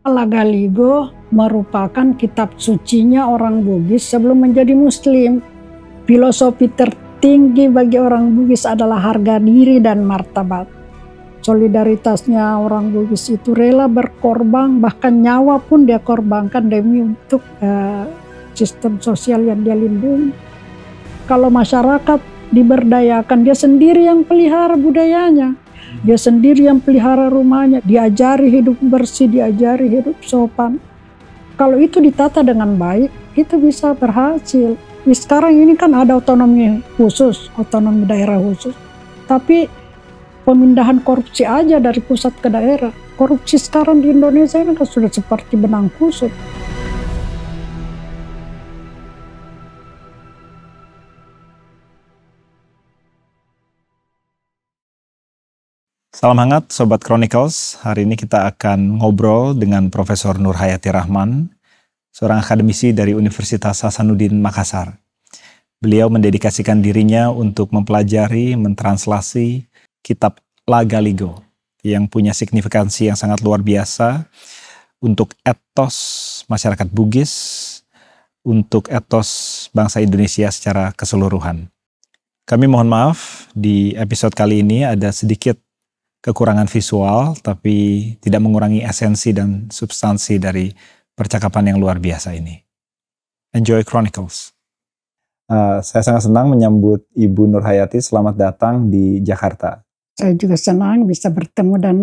Lagaligo merupakan kitab sucinya orang Bugis sebelum menjadi Muslim. Filosofi tertinggi bagi orang Bugis adalah harga diri dan martabat. Solidaritasnya orang Bugis itu rela berkorban, bahkan nyawa pun dia korbankan demi untuk sistem sosial yang dia lindungi. Kalau masyarakat diberdayakan, dia sendiri yang pelihara budayanya. Dia sendiri yang pelihara rumahnya, diajari hidup bersih, diajari hidup sopan. Kalau itu ditata dengan baik, itu bisa berhasil. Sekarang ini kan ada otonomi khusus, otonomi daerah khusus. Tapi pemindahan korupsi aja dari pusat ke daerah. Korupsi sekarang di Indonesia ini kan sudah seperti benang kusut. Salam hangat Sobat Chronicles, hari ini kita akan ngobrol dengan Profesor Nurhayati Rahman, seorang akademisi dari Universitas Hasanuddin Makassar. Beliau mendedikasikan dirinya untuk mempelajari, mentranslasi kitab Lagaligo yang punya signifikansi yang sangat luar biasa untuk etos masyarakat Bugis, untuk etos bangsa Indonesia secara keseluruhan. Kami mohon maaf, di episode kali ini ada sedikit kekurangan visual, tapi tidak mengurangi esensi dan substansi dari percakapan yang luar biasa ini. Enjoy Chronicles. Saya sangat senang menyambut Ibu Nurhayati. Selamat datang di Jakarta. Saya juga senang bisa bertemu dan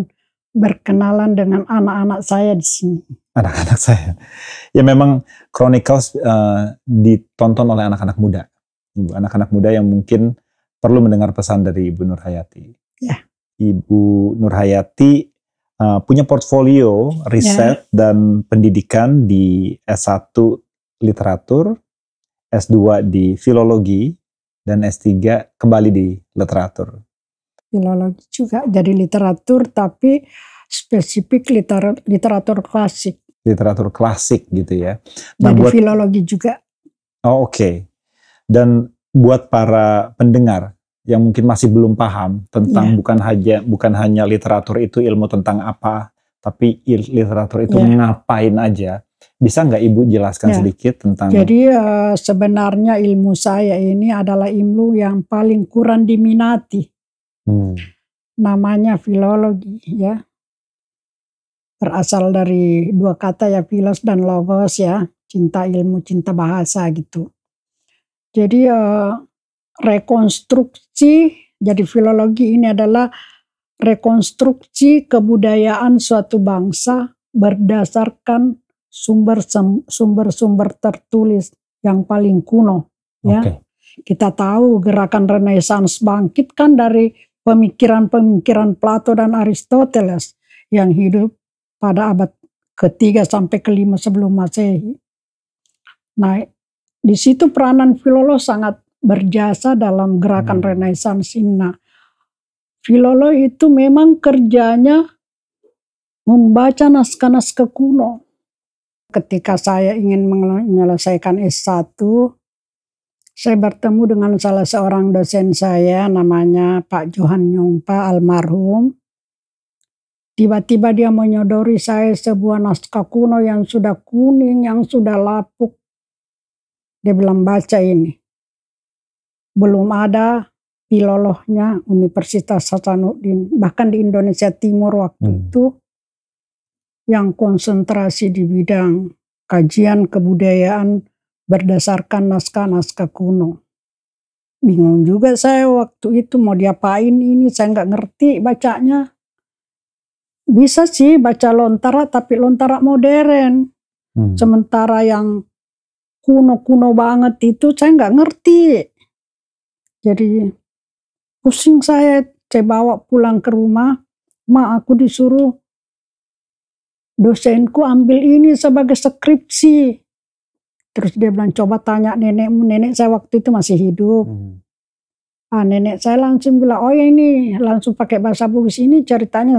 berkenalan dengan anak-anak saya di sini. Anak-anak saya. Ya memang Chronicles ditonton oleh anak-anak muda. Ibu, anak-anak muda yang mungkin perlu mendengar pesan dari Ibu Nurhayati. Ya. Ibu Nurhayati punya portfolio riset dan pendidikan di S1 literatur, S2 di filologi, dan S3 kembali di literatur. Filologi juga jadi literatur, tapi spesifik literatur klasik. Literatur klasik gitu ya. Nah, jadi filologi juga. Oh, oke. Dan buat para pendengar yang mungkin masih belum paham tentang bukan hanya literatur itu ilmu tentang apa, tapi literatur itu ngapain aja. Bisa nggak Ibu jelaskan sedikit tentang? Jadi sebenarnya ilmu saya ini adalah ilmu yang paling kurang diminati. Namanya filologi ya. Berasal dari dua kata ya, filos dan logos ya. Cinta ilmu, cinta bahasa gitu. Jadi rekonstruksi, jadi filologi ini adalah rekonstruksi kebudayaan suatu bangsa berdasarkan sumber-sumber tertulis yang paling kuno. Ya. Kita tahu gerakan Renaissance bangkit kan dari pemikiran-pemikiran Plato dan Aristoteles yang hidup pada abad ke-3 sampai ke-5 sebelum Masehi. Nah, di situ peranan filolog sangat berjasa dalam gerakan Renaissance ini. Nah, filolog itu memang kerjanya membaca naskah-naskah kuno. Ketika saya ingin menyelesaikan S1, saya bertemu dengan salah seorang dosen saya, namanya Pak Johan Nyongpa almarhum. Tiba-tiba dia menyodori saya sebuah naskah kuno yang sudah kuning, yang sudah lapuk. Dia bilang, baca ini. Belum ada filolognya Universitas Hasanuddin, bahkan di Indonesia Timur waktu itu, yang konsentrasi di bidang kajian kebudayaan berdasarkan naskah-naskah kuno. Bingung juga saya waktu itu mau diapain ini, saya nggak ngerti bacanya. Bisa sih baca lontara, tapi lontara modern. Sementara yang kuno-kuno banget itu saya nggak ngerti. Jadi pusing saya bawa pulang ke rumah. Aku disuruh dosenku ambil ini sebagai skripsi. Terus dia bilang, coba tanya nenekmu. Nenek saya waktu itu masih hidup. Nenek saya langsung bilang, oh ya ini langsung pakai bahasa Bugis, ini ceritanya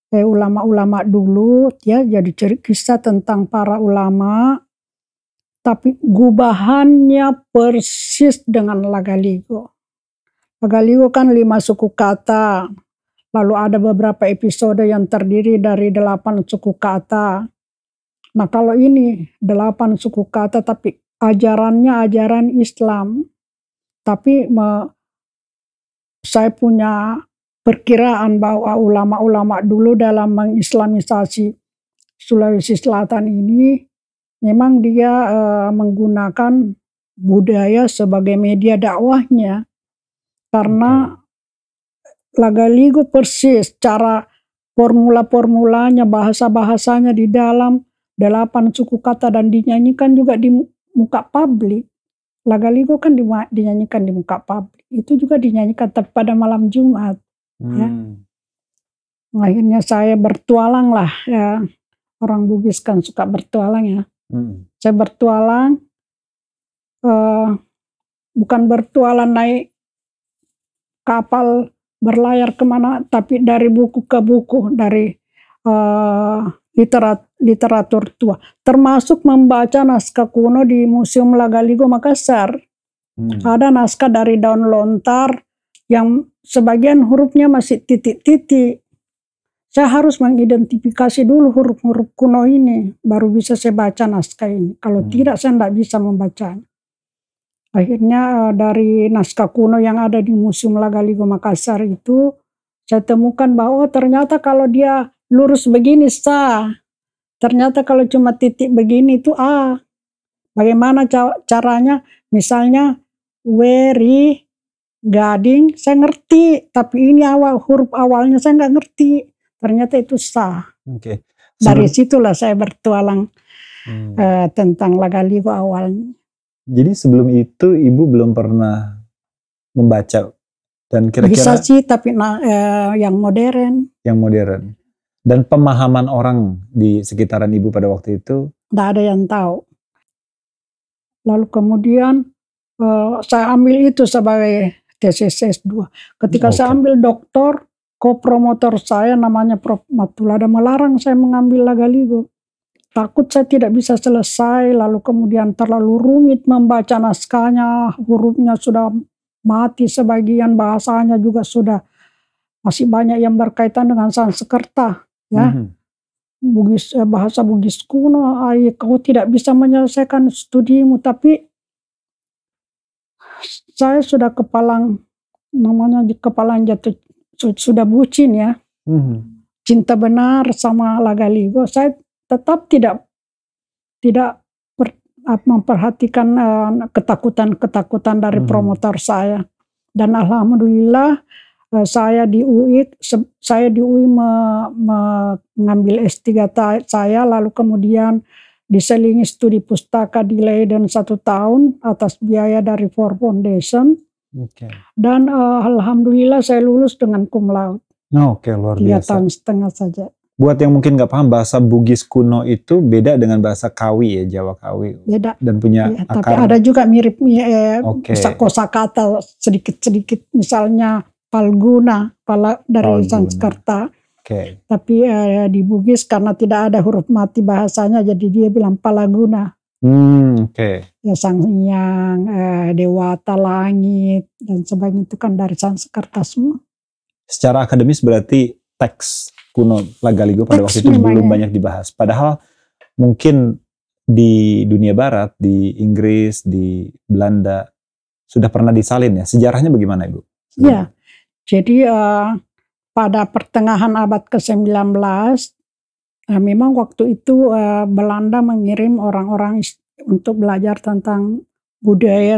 ulama-ulama dulu ya, jadi kisah tentang para ulama. Tapi gubahannya persis dengan Lagaligo. Lagaligo kan 5 suku kata. Lalu ada beberapa episode yang terdiri dari 8 suku kata. Nah kalau ini 8 suku kata tapi ajarannya ajaran Islam. Tapi saya punya perkiraan bahwa ulama-ulama dulu dalam mengislamisasi Sulawesi Selatan ini memang dia menggunakan budaya sebagai media dakwahnya. Karena Lagaligo persis cara formula-formulanya, bahasa-bahasanya di dalam 8 suku kata dan dinyanyikan juga di muka publik. Lagaligo kan dinyanyikan di muka publik. Itu juga dinyanyikan pada malam Jumat. Ya. Akhirnya saya bertualang lah ya. Orang Bugis kan suka bertualang ya. Saya bertualang, bukan bertualang naik kapal berlayar kemana, tapi dari buku ke buku, dari literatur tua. Termasuk membaca naskah kuno di Museum Lagaligo Makassar. Ada naskah dari daun lontar yang sebagian hurufnya masih titik-titik. Saya harus mengidentifikasi dulu huruf-huruf kuno ini, baru bisa saya baca naskah ini. Kalau tidak, saya tidak bisa membacanya. Akhirnya dari naskah kuno yang ada di Museum Lagaligo Makassar itu, saya temukan bahwa ternyata kalau dia lurus begini sah. Ternyata kalau cuma titik begini itu A. Bagaimana caranya? Misalnya Weri, Gading, saya ngerti. Tapi ini huruf awalnya saya nggak ngerti. Ternyata itu sah. Dari situlah saya bertualang tentang Lagaligo awalnya. Jadi sebelum itu Ibu belum pernah membaca dan kira-kira bisa sih, tapi yang modern. Yang modern. Dan pemahaman orang di sekitaran Ibu pada waktu itu? Tidak ada yang tahu. Lalu kemudian saya ambil itu sebagai tesis S2. Ketika saya ambil doktor, kopromotor saya namanya Prof. Matulada melarang saya mengambil Lagaligo. Takut saya tidak bisa selesai, lalu kemudian terlalu rumit membaca naskahnya, hurufnya sudah mati sebagian, bahasanya juga sudah masih banyak yang berkaitan dengan Sanskerta, ya. Bugis, bahasa Bugis kuno, kau tidak bisa menyelesaikan studimu. Tapi saya sudah kepalang jatuh, sudah bucin ya. Cinta benar sama Lagaligo. Saya tetap tidak memperhatikan ketakutan dari promotor saya. Dan alhamdulillah saya di UI mengambil S3 saya, lalu kemudian diselingi studi pustaka di Leiden 1 tahun atas biaya dari Ford Foundation. Dan alhamdulillah saya lulus dengan cum laude. Luar biasa. 3 tahun setengah saja. Buat yang mungkin nggak paham, bahasa Bugis kuno itu beda dengan bahasa Kawi ya, Jawa Kawi. Beda. Dan punya akar. Tapi ada juga mirip, bisa kosakata sedikit-sedikit, misalnya Palguna, dari Sanskerta. Tapi di Bugis karena tidak ada huruf mati bahasanya, jadi dia bilang Palaguna. Ya, Sang Hyang, Dewata, Langit, dan sebagainya itu kan dari Sanskerta semua. Secara akademis berarti teks kuno Lagaligo pada waktu itu belum banyak dibahas. Padahal mungkin di dunia barat, di Inggris, di Belanda, sudah pernah disalin ya. Sejarahnya bagaimana Ibu? Ya, jadi pada pertengahan abad ke-19, memang waktu itu Belanda mengirim orang-orang untuk belajar tentang budaya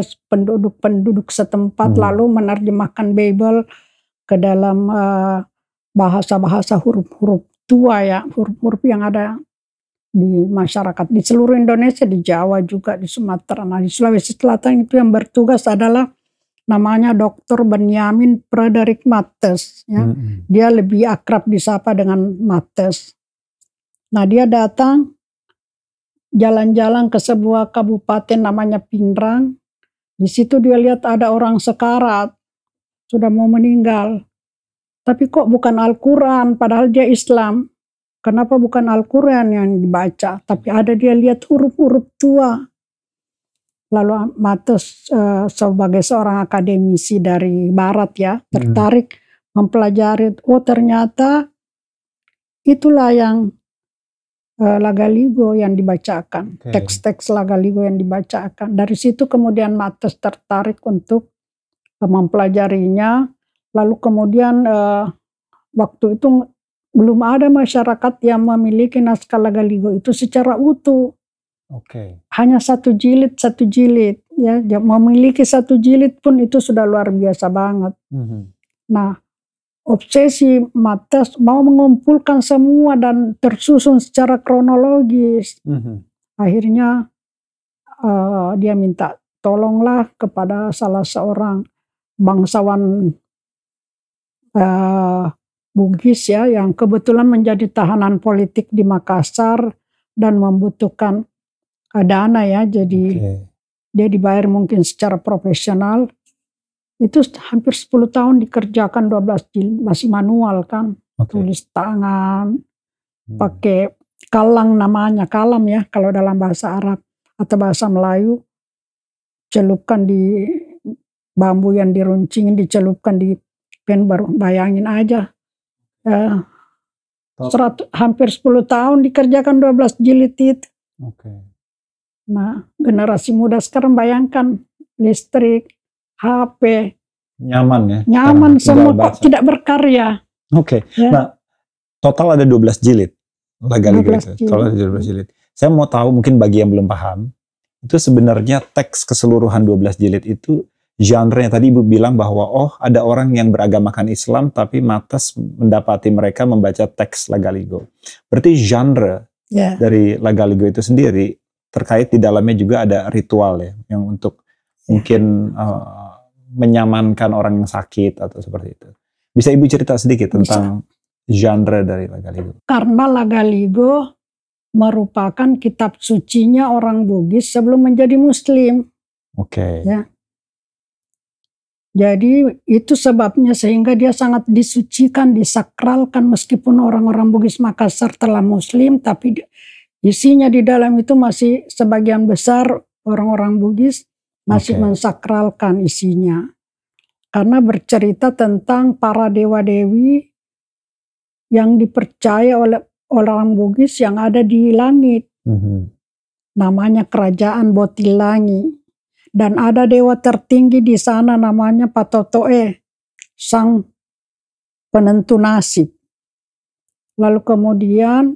penduduk setempat, lalu menerjemahkan Bible ke dalam bahasa-bahasa huruf-huruf tua ya, huruf-huruf yang ada di masyarakat di seluruh Indonesia, di Jawa juga, di Sumatera. Nah, di Sulawesi Selatan itu yang bertugas adalah namanya Dr. Benyamin Frederick Mattes ya. Dia lebih akrab disapa dengan Mattes. Nah, dia datang jalan-jalan ke sebuah kabupaten namanya Pindrang. Di situ dia lihat ada orang sekarat, sudah mau meninggal. Tapi kok bukan Al-Quran, padahal dia Islam. Kenapa bukan Al-Quran yang dibaca? Tapi ada dia lihat huruf-huruf tua. Lalu Mattes sebagai seorang akademisi dari Barat ya, tertarik mempelajari. Oh ternyata itulah yang Lagaligo yang dibacakan, teks-teks Lagaligo yang dibacakan. Dari situ kemudian Mattes tertarik untuk mempelajarinya. Lalu kemudian waktu itu belum ada masyarakat yang memiliki naskah Lagaligo itu secara utuh. Hanya satu jilid ya, memiliki satu jilid pun itu sudah luar biasa banget. Nah, obsesi Mattes mau mengumpulkan semua dan tersusun secara kronologis. Akhirnya dia minta tolonglah kepada salah seorang bangsawan Bugis ya, yang kebetulan menjadi tahanan politik di Makassar dan membutuhkan dana ya, jadi dia dibayar mungkin secara profesional. Itu hampir 10 tahun dikerjakan 12 jilid, masih manual kan, tulis tangan, pakai kalang namanya, kalam ya kalau dalam bahasa Arab atau bahasa Melayu, celupkan di bambu yang diruncingin, dicelupkan di pen, baru bayangin aja. Hampir 10 tahun dikerjakan 12 jilid itu. Nah, generasi muda sekarang bayangkan listrik, HP, nyaman ya. Nyaman semua kok tidak berkarya. Ya. Nah, total ada 12 jilid Lagaligo itu. Total ada 12 jilid. Saya mau tahu mungkin bagi yang belum paham, itu sebenarnya teks keseluruhan 12 jilid itu genre-nya tadi Ibu bilang bahwa ada orang yang beragamakan Islam tapi Mattes mendapati mereka membaca teks Lagaligo. Berarti genre dari Lagaligo itu sendiri terkait di dalamnya juga ada ritual ya, yang untuk mungkin menyamankan orang yang sakit atau seperti itu. Bisa Ibu cerita sedikit tentang genre dari Lagaligo? Karena Lagaligo merupakan kitab sucinya orang Bugis sebelum menjadi Muslim. Ya. Jadi itu sebabnya sehingga dia sangat disucikan, disakralkan meskipun orang-orang Bugis Makassar telah Muslim, tapi isinya di dalam itu masih sebagian besar orang-orang Bugis masih mensakralkan isinya. Karena bercerita tentang para dewa-dewi yang dipercaya oleh orang Bugis yang ada di langit. Namanya Kerajaan Botilangi. Dan ada dewa tertinggi di sana namanya Patotoe, sang penentu nasib. Lalu kemudian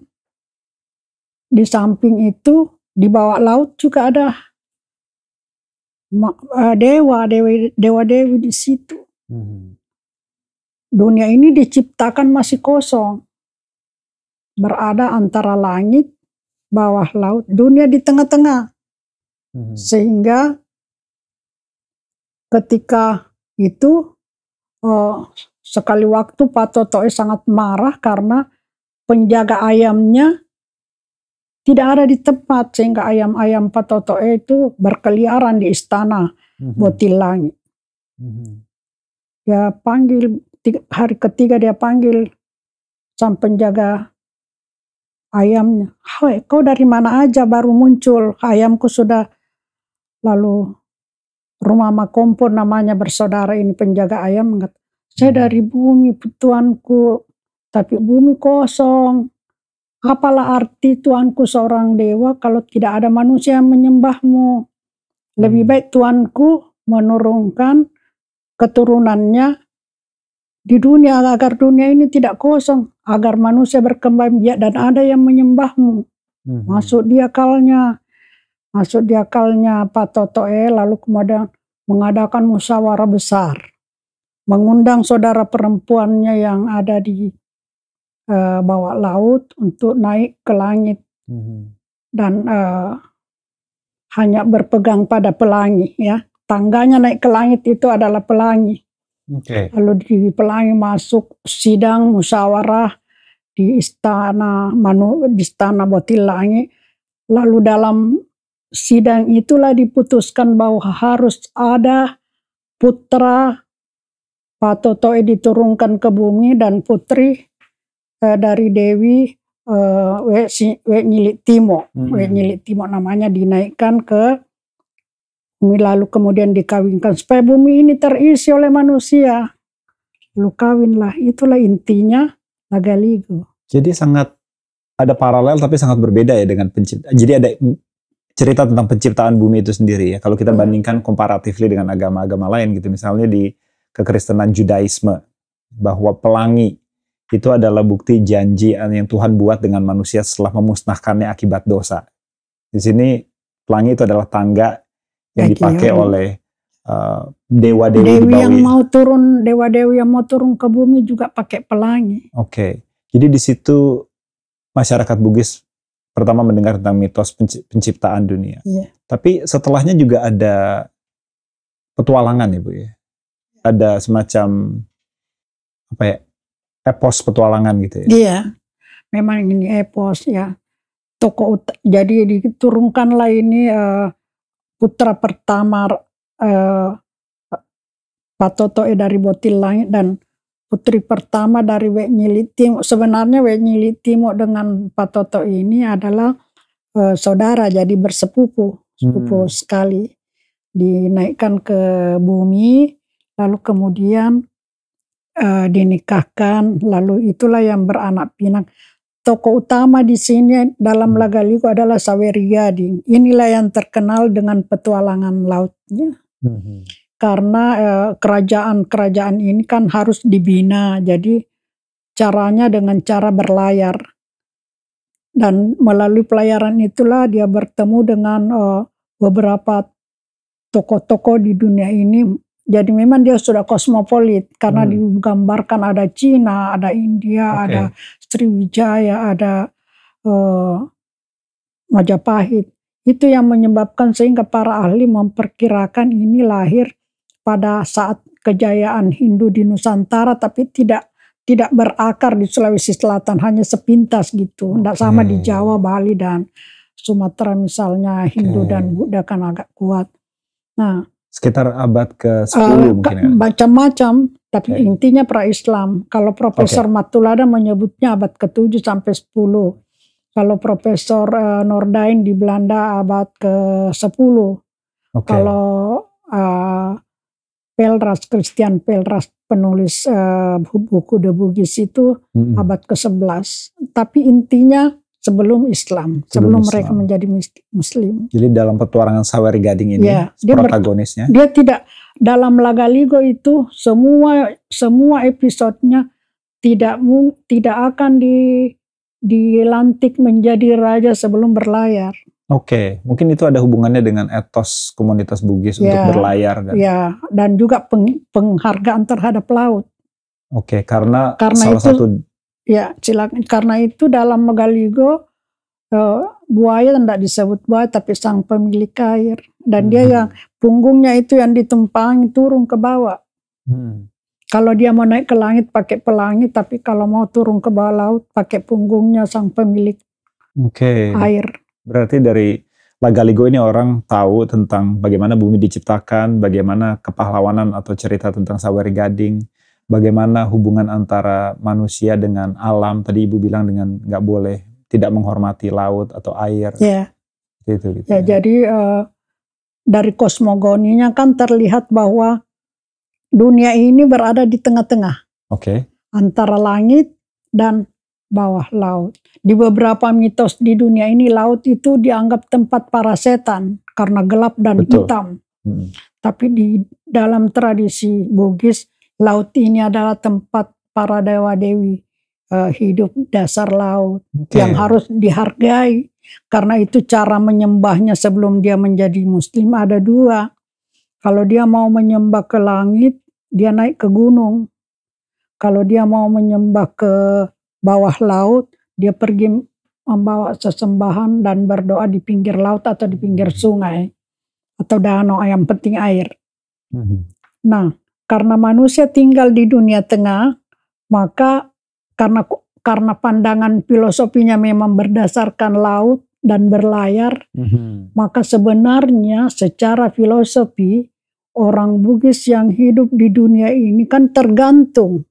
di samping itu di bawah laut juga ada dewa-dewi di situ. Dunia ini diciptakan masih kosong, berada antara langit, bawah laut, dunia di tengah-tengah. Sehingga ketika itu sekali waktu Patotoe sangat marah karena penjaga ayamnya tidak ada di tempat, sehingga ayam-ayam Patotoe itu berkeliaran di istana Botilangi. Dia panggil, hari ketiga dia panggil sang penjaga ayamnya. "Hai, kau dari mana aja baru muncul? Ayamku sudah." Lalu Rumah Makompor namanya bersaudara ini penjaga ayam mengatakan, "Saya dari bumi tuanku, tapi bumi kosong. Apalah arti tuanku seorang dewa kalau tidak ada manusia yang menyembahmu? Lebih baik tuanku menurunkan keturunannya di dunia agar dunia ini tidak kosong, agar manusia berkembang biak dan ada yang menyembahmu." Masuk di akalnya Patotoe, lalu kemudian mengadakan musyawarah besar, mengundang saudara perempuannya yang ada di bawah laut untuk naik ke langit dan hanya berpegang pada pelangi ya. Tangganya naik ke langit itu adalah pelangi. Lalu di pelangi masuk sidang musyawarah di istana Botilangi. Lalu dalam sidang itulah diputuskan bahwa harus ada putra Patotoe diturunkan ke bumi dan putri dari Dewi Nyilik Timo. Nyilik Timo namanya dinaikkan ke bumi lalu kemudian dikawinkan supaya bumi ini terisi oleh manusia. Lalu kawinlah, itulah intinya Lagaligo. Jadi sangat ada paralel tapi sangat berbeda ya dengan pencipta. Jadi ada cerita tentang penciptaan bumi itu sendiri ya. Kalau kita bandingkan comparatively dengan agama-agama lain gitu, misalnya di kekristenan Judaisme, bahwa pelangi itu adalah bukti janji yang Tuhan buat dengan manusia setelah memusnahkannya akibat dosa. Di sini pelangi itu adalah tangga yang dipakai oleh dewa-dewi dewa-dewi yang mau turun ke bumi juga pakai pelangi. Oke. Jadi di situ masyarakat Bugis pertama mendengar tentang mitos penciptaan dunia. Iya. Tapi setelahnya juga ada petualangan ya Bu ya. Ada semacam apa ya, epos petualangan gitu ya. Iya, memang ini epos ya. Jadi diturunkanlah ini putra pertama Patoto dari Botil Langit dan putri pertama dari Wek Nyili Timo. Sebenarnya Wek Nyili Timo dengan Patoto ini adalah saudara, jadi bersepupu sekali. Dinaikkan ke bumi, lalu kemudian dinikahkan, lalu itulah yang beranak pinak. Tokoh utama di sini dalam Lagaligo adalah Saweri Gading. Inilah yang terkenal dengan petualangan lautnya. Karena kerajaan-kerajaan ini kan harus dibina, jadi caranya dengan cara berlayar. Dan melalui pelayaran itulah dia bertemu dengan beberapa tokoh-tokoh di dunia ini. Jadi memang dia sudah kosmopolit karena digambarkan ada Cina, ada India, ada Sriwijaya, ada Majapahit. Itu yang menyebabkan sehingga para ahli memperkirakan ini lahir pada saat kejayaan Hindu di Nusantara, tapi tidak berakar di Sulawesi Selatan, hanya sepintas gitu. Tidak sama di Jawa, Bali, dan Sumatera misalnya Hindu dan Buddha kan agak kuat. Nah, sekitar abad ke-10 mungkin ya? Macam-macam, tapi intinya pra-Islam. Kalau Profesor Matulada menyebutnya abad ke-7 sampai 10. Kalau Profesor Nordain di Belanda abad ke-10. Kalau Pelras, Christian Pelras, penulis buku The Bugis itu abad ke-11. Tapi intinya sebelum Islam, sebelum mereka menjadi Muslim. Jadi dalam petualangan Saweri Gading ini, protagonisnya? Dia tidak, dalam Lagaligo itu semua episodenya tidak akan dilantik menjadi raja sebelum berlayar. Oke, mungkin itu ada hubungannya dengan etos komunitas Bugis untuk berlayar. Dan juga penghargaan terhadap laut. Oke, karena salah satu... Ya, silakan. Karena itu dalam Lagaligo buaya tidak disebut buaya tapi sang pemilik air. Dan dia yang punggungnya itu yang ditumpangi turun ke bawah. Kalau dia mau naik ke langit pakai pelangi, tapi kalau mau turun ke bawah laut pakai punggungnya sang pemilik air. Berarti dari Lagaligo ini orang tahu tentang bagaimana bumi diciptakan, bagaimana kepahlawanan atau cerita tentang Saweri Gading, bagaimana hubungan antara manusia dengan alam. Tadi Ibu bilang dengan nggak boleh tidak menghormati laut atau air. Gitu, jadi dari kosmogoninya kan terlihat bahwa dunia ini berada di tengah-tengah. Antara langit dan bawah laut. Di beberapa mitos di dunia ini laut itu dianggap tempat para setan karena gelap dan hitam. Tapi di dalam tradisi Bugis, laut ini adalah tempat para dewa-dewi hidup dasar laut yang harus dihargai. Karena itu cara menyembahnya sebelum dia menjadi Muslim ada dua. Kalau dia mau menyembah ke langit, dia naik ke gunung. Kalau dia mau menyembah ke bawah laut, dia pergi membawa sesembahan dan berdoa di pinggir laut atau di pinggir sungai atau danau, yang penting air. Nah, karena manusia tinggal di dunia tengah, maka karena pandangan filosofinya memang berdasarkan laut dan berlayar, maka sebenarnya secara filosofi orang Bugis yang hidup di dunia ini kan tergantung.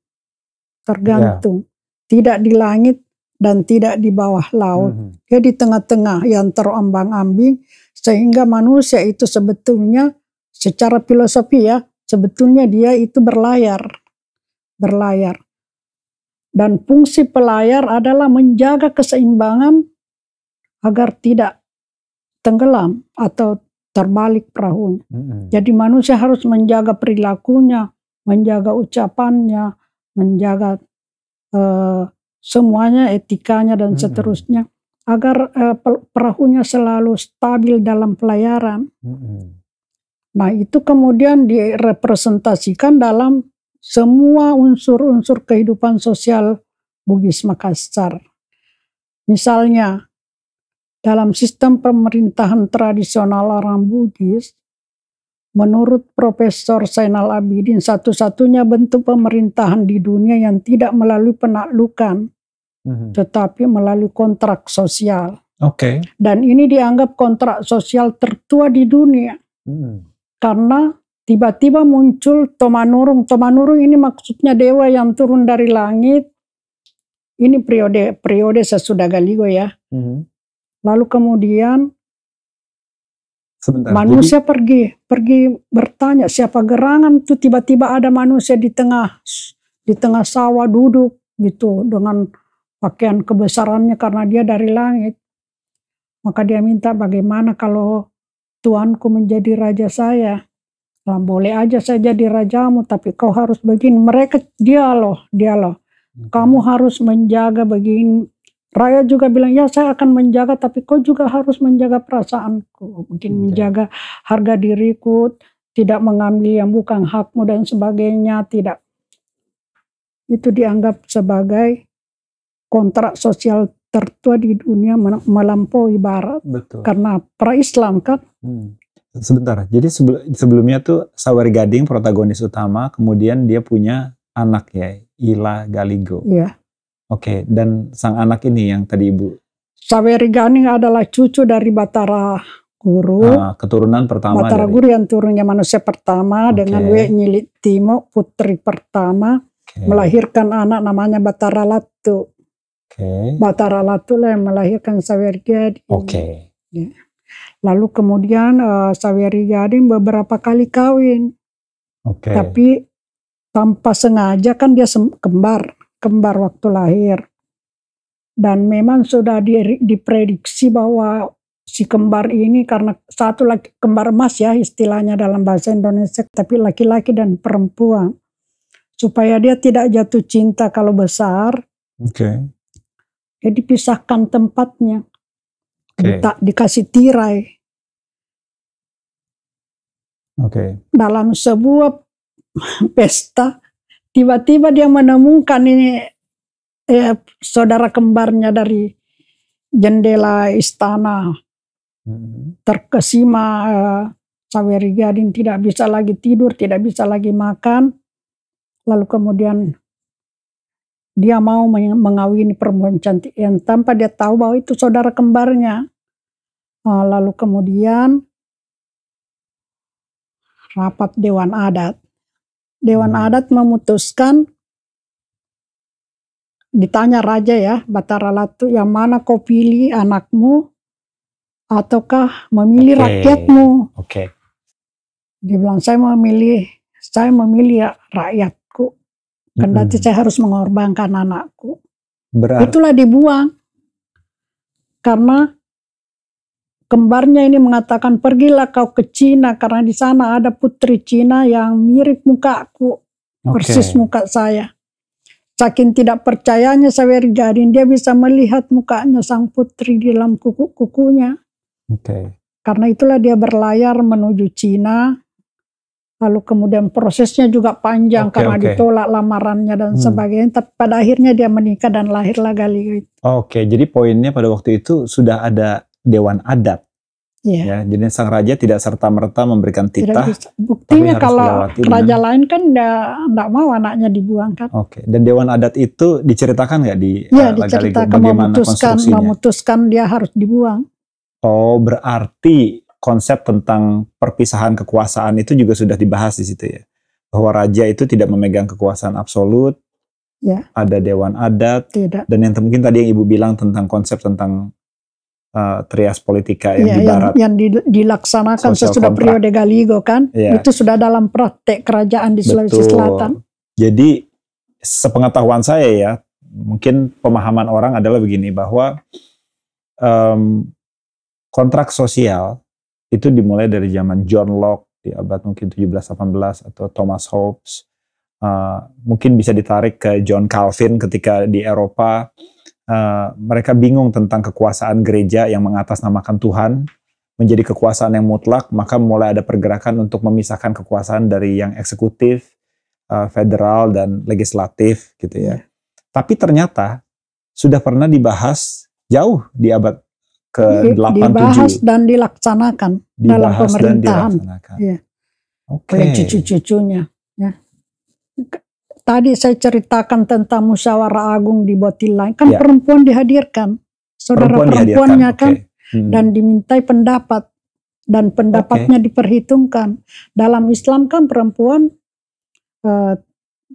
Tidak di langit dan tidak di bawah laut. Dia di tengah-tengah yang terombang-ambing, sehingga manusia itu sebetulnya secara filosofi sebetulnya dia itu berlayar. Dan fungsi pelayar adalah menjaga keseimbangan agar tidak tenggelam atau terbalik perahunya. Jadi manusia harus menjaga perilakunya, menjaga ucapannya, menjaga semuanya, etikanya dan seterusnya, agar perahunya selalu stabil dalam pelayaran. Nah, itu kemudian direpresentasikan dalam semua unsur-unsur kehidupan sosial Bugis Makassar. Misalnya, dalam sistem pemerintahan tradisional orang Bugis, menurut Profesor Zainal Abidin, satu-satunya bentuk pemerintahan di dunia yang tidak melalui penaklukan, tetapi melalui kontrak sosial. Dan ini dianggap kontrak sosial tertua di dunia. Karena tiba-tiba muncul Tomanurung. Tomanurung ini maksudnya dewa yang turun dari langit. Ini periode sesudah Galigo ya. Lalu kemudian manusia pergi bertanya siapa gerangan tuh, tiba-tiba ada manusia di tengah sawah duduk gitu dengan pakaian kebesarannya karena dia dari langit. Maka dia minta, bagaimana kalau Tuanku menjadi raja saya? Lah, boleh aja saya jadi rajamu, tapi kau harus begini. Mereka dialog. Kamu harus menjaga begini. Rakyat juga bilang, ya saya akan menjaga, tapi kau juga harus menjaga perasaanku. Mungkin menjaga harga diriku, tidak mengambil yang bukan hakmu dan sebagainya. Tidak. Itu dianggap sebagai kontrak sosial tertua di dunia melampaui barat. Betul. Karena pra-Islam kan. Sebentar, jadi sebelumnya tuh Saweri Gading protagonis utama, kemudian dia punya anak ya, Ila Galigo. Iya. Oke, dan sang anak ini yang tadi Ibu. Saweri Gading adalah cucu dari Batara Guru. Keturunan pertama. Batara Guru yang turunnya manusia pertama dengan Nyilik Timo, putri pertama, melahirkan anak namanya Batara Latu. Batara Latu lah yang melahirkan Saweri Gading. Ya. Lalu kemudian Saweri Gading beberapa kali kawin. Tapi tanpa sengaja kan dia kembar waktu lahir. Dan memang sudah diprediksi bahwa si kembar ini, karena satu laki kembar emas ya istilahnya dalam bahasa Indonesia, tapi laki-laki dan perempuan. Supaya dia tidak jatuh cinta kalau besar. Dia dipisahkan tempatnya. Dikasih tirai. Dalam sebuah pesta, tiba-tiba dia menemukan ini saudara kembarnya dari jendela istana. Terkesima Saweri Gading tidak bisa lagi tidur, tidak bisa lagi makan. Lalu kemudian dia mau mengawini perempuan cantik yang tanpa dia tahu bahwa itu saudara kembarnya. Lalu kemudian rapat Dewan Adat. Dewan Adat memutuskan, ditanya raja ya, Batara Latu, yang mana kau pilih, anakmu ataukah memilih rakyatmu? Dia bilang, saya memilih ya rakyatku. Kendati saya harus mengorbankan anakku. Itulah dibuang. Karena kembarnya ini mengatakan, pergilah kau ke Cina karena di sana ada putri Cina yang mirip mukaku, persis muka saya. Saking tidak percayanya Saweri Gading, dia bisa melihat mukanya sang putri di dalam kukunya. Karena itulah dia berlayar menuju Cina. Lalu kemudian prosesnya juga panjang karena ditolak lamarannya dan sebagainya. Tapi pada akhirnya dia menikah dan lahirlah Galigo. Jadi poinnya pada waktu itu sudah ada Dewan Adat. Ya, jadi sang raja tidak serta-merta memberikan titah. Buktinya kalau raja lain kan enggak mau anaknya dibuang kan. Dan Dewan Adat itu diceritakan nggak di diceritakan, bagaimana konstruksinya? Memutuskan dia harus dibuang. Berarti konsep tentang perpisahan kekuasaan itu juga sudah dibahas di situ ya. Bahwa raja itu tidak memegang kekuasaan absolut. Ada Dewan Adat. Dan yang mungkin tadi yang Ibu bilang tentang konsep tentang trias politika yang di barat. Yang dilaksanakan sesudah periode Galigo kan. Itu sudah dalam praktek kerajaan di Sulawesi Selatan. Jadi sepengetahuan saya ya, mungkin pemahaman orang adalah begini, bahwa kontrak sosial itu dimulai dari zaman John Locke di abad mungkin 17-18 atau Thomas Hobbes. Mungkin bisa ditarik ke John Calvin ketika di Eropa mereka bingung tentang kekuasaan gereja yang mengatasnamakan Tuhan menjadi kekuasaan yang mutlak, maka mulai ada pergerakan untuk memisahkan kekuasaan dari yang eksekutif, federal dan legislatif gitu ya. Tapi ternyata sudah pernah dibahas jauh di abad ke-8-7. Dibahas dan dilaksanakan dalam pemerintahan. Ya. Oleh cucu-cucunya. Ya. Tadi saya ceritakan tentang musyawarah agung di Botilain, kan perempuan dihadirkan, saudara perempuannya kan, dan dimintai pendapat, dan pendapatnya diperhitungkan. Dalam Islam kan perempuan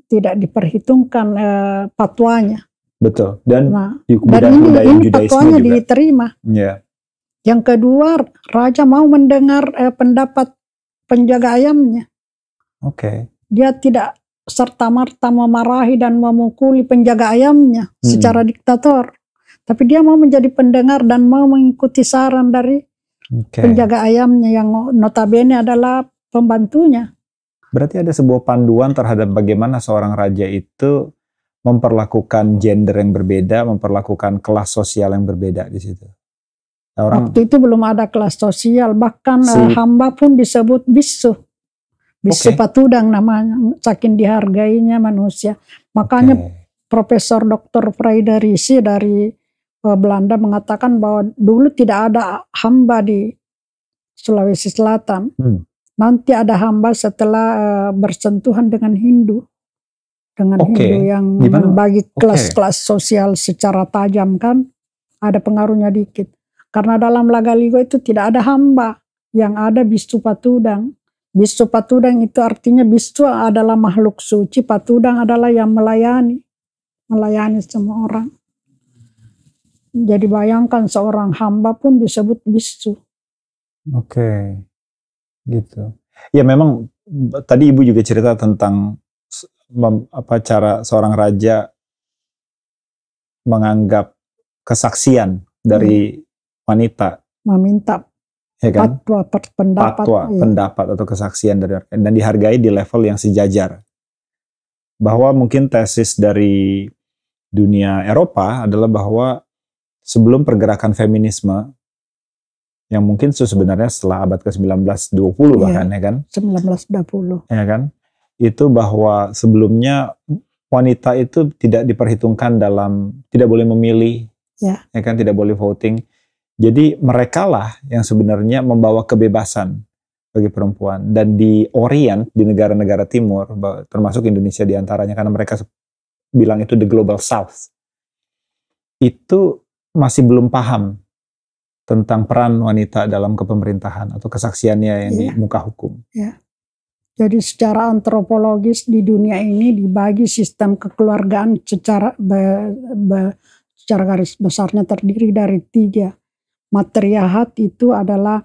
tidak diperhitungkan fatwanya. Betul. Dan ini fatwanya juga diterima. Yeah. Yang kedua, raja mau mendengar pendapat penjaga ayamnya. Dia tidak serta-merta memarahi dan memukuli penjaga ayamnya secara diktator. Tapi dia mau menjadi pendengar dan mau mengikuti saran dari penjaga ayamnya yang notabene adalah pembantunya. Berarti ada sebuah panduan terhadap bagaimana seorang raja itu memperlakukan gender yang berbeda, memperlakukan kelas sosial yang berbeda di situ. Waktu itu belum ada kelas sosial, bahkan hamba pun disebut bisu. Bisu patudang namanya, saking dihargainya manusia. Makanya Profesor Dr. Friederike dari Belanda mengatakan bahwa dulu tidak ada hamba di Sulawesi Selatan. Nanti ada hamba setelah bersentuhan dengan Hindu. Dengan Hindu yang membagi kelas-kelas sosial secara tajam kan, ada pengaruhnya dikit. Karena dalam Lagaligo itu tidak ada hamba, yang ada bisu patudang. Bisu patudang itu artinya bisu adalah makhluk suci, patudang adalah yang melayani semua orang. Jadi bayangkan seorang hamba pun disebut bisu. Gitu. Ya memang tadi Ibu juga cerita tentang cara seorang raja menganggap kesaksian dari wanita, meminta fatwa, pendapat atau kesaksian dari, dan dihargai di level yang sejajar. Bahwa mungkin tesis dari dunia Eropa adalah bahwa sebelum pergerakan feminisme yang mungkin sebenarnya setelah abad ke-19 20 bahkan ya kan? 1920. Ya kan? Itu bahwa sebelumnya wanita itu tidak diperhitungkan dalam, tidak boleh memilih, ya kan, tidak boleh voting. Jadi merekalah yang sebenarnya membawa kebebasan bagi perempuan. Dan di Orient, di negara-negara timur, termasuk Indonesia diantaranya, karena mereka bilang itu the global south, itu masih belum paham tentang peran wanita dalam kepemerintahan atau kesaksiannya yang di muka hukum. Jadi secara antropologis di dunia ini dibagi sistem kekeluargaan secara garis besarnya terdiri dari 3. Matriarkat itu adalah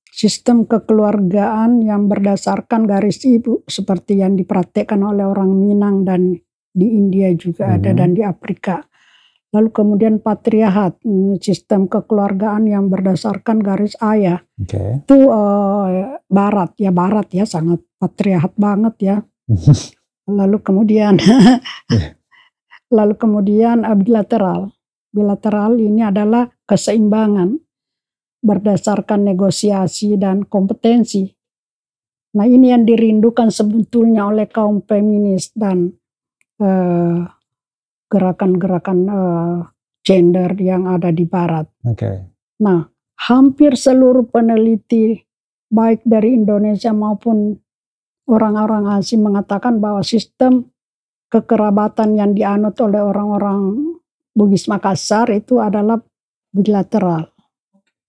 sistem kekeluargaan yang berdasarkan garis ibu seperti yang dipraktekkan oleh orang Minang dan di India juga ada dan di Afrika. Lalu kemudian patriarkat, ini sistem kekeluargaan yang berdasarkan garis ayah. Itu barat ya sangat patriarkat banget ya. Lalu kemudian bilateral. Bilateral ini adalah keseimbangan berdasarkan negosiasi dan kompetensi. Nah ini yang dirindukan sebetulnya oleh kaum feminis dan gerakan-gerakan gender yang ada di barat. Nah hampir seluruh peneliti baik dari Indonesia maupun orang-orang asing mengatakan bahwa sistem kekerabatan yang dianut oleh orang-orang Bugis Makassar itu adalah bilateral.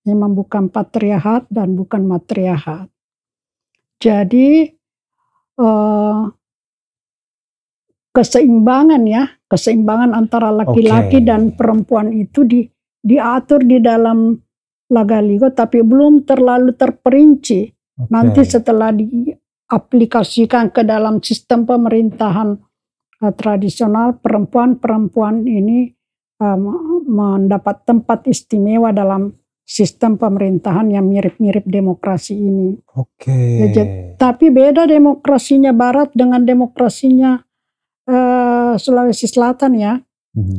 Memang bukan patriarkat dan bukan matriarkat. Jadi keseimbangan antara laki-laki dan perempuan itu diatur di dalam Lagaligo tapi belum terlalu terperinci. Nanti setelah diaplikasikan ke dalam sistem pemerintahan tradisional, perempuan-perempuan ini mendapat tempat istimewa dalam sistem pemerintahan yang mirip-mirip demokrasi ini. Oke. Tapi beda demokrasinya Barat dengan demokrasinya Sulawesi Selatan ya.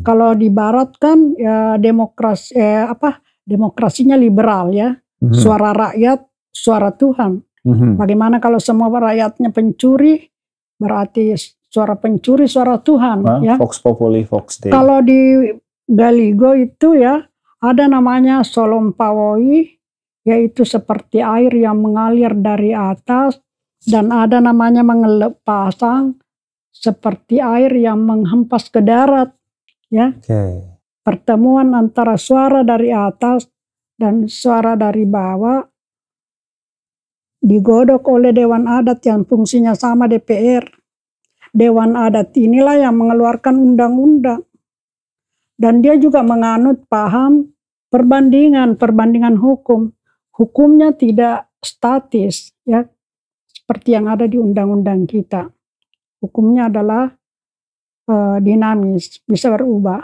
Kalau di Barat kan ya demokrasinya liberal ya. Suara rakyat, suara Tuhan. Bagaimana kalau semua rakyatnya pencuri, berarti suara pencuri, suara Tuhan. Ya. Vox Populi, Vox Dei. Kalau di Galigo itu ya ada namanya Solompawoi, yaitu seperti air yang mengalir dari atas, dan ada namanya mengelep pasang, seperti air yang menghempas ke darat. Ya. Pertemuan antara suara dari atas dan suara dari bawah digodok oleh Dewan Adat yang fungsinya sama DPR. Dewan Adat inilah yang mengeluarkan undang-undang. Dan dia juga menganut paham perbandingan hukum. Hukumnya tidak statis, ya, seperti yang ada di undang-undang kita. Hukumnya adalah dinamis, bisa berubah.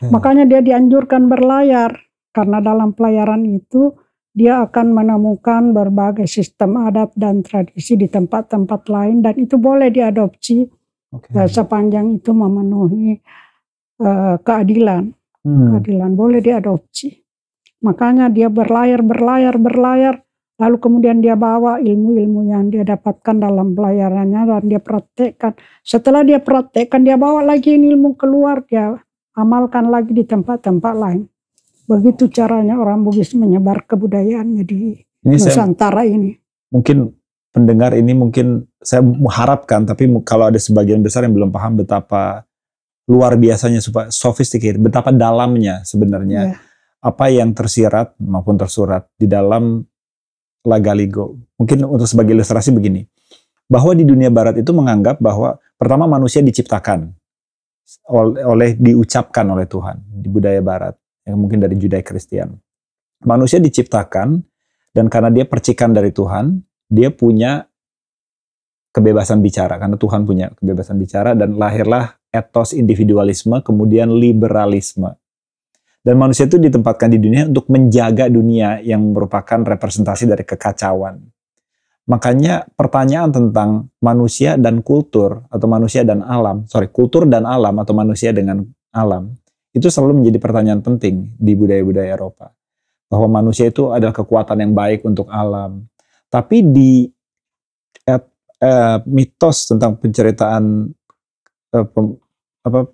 Makanya dia dianjurkan berlayar, karena dalam pelayaran itu dia akan menemukan berbagai sistem adat dan tradisi di tempat-tempat lain, dan itu boleh diadopsi sepanjang itu memenuhi keadilan. Keadilan boleh diadopsi. Makanya dia berlayar, lalu kemudian dia bawa ilmu-ilmu yang dia dapatkan dalam pelayarannya dan dia praktekkan. Setelah dia praktekkan, dia bawa lagi ilmu keluar, dia amalkan lagi di tempat-tempat lain. Begitu caranya orang Bugis menyebar kebudayaannya di Nusantara ini. Mungkin pendengar ini mungkin saya mengharapkan, tapi kalau ada sebagian besar yang belum paham betapa luar biasanya, sophisticated, betapa dalamnya sebenarnya apa yang tersirat maupun tersurat di dalam La Galigo. Mungkin untuk sebagai ilustrasi begini, bahwa di dunia Barat itu menganggap bahwa pertama manusia diciptakan diucapkan oleh Tuhan di budaya Barat yang mungkin dari Judai Kristen. Manusia diciptakan dan karena dia percikan dari Tuhan, dia punya kebebasan bicara karena Tuhan punya kebebasan bicara, dan lahirlah etos individualisme, kemudian liberalisme. Dan manusia itu ditempatkan di dunia untuk menjaga dunia yang merupakan representasi dari kekacauan. Makanya pertanyaan tentang manusia dan kultur atau manusia dan alam, kultur dan alam atau manusia dengan alam, itu selalu menjadi pertanyaan penting di budaya-budaya Eropa. Bahwa manusia itu adalah kekuatan yang baik untuk alam. Tapi di mitos tentang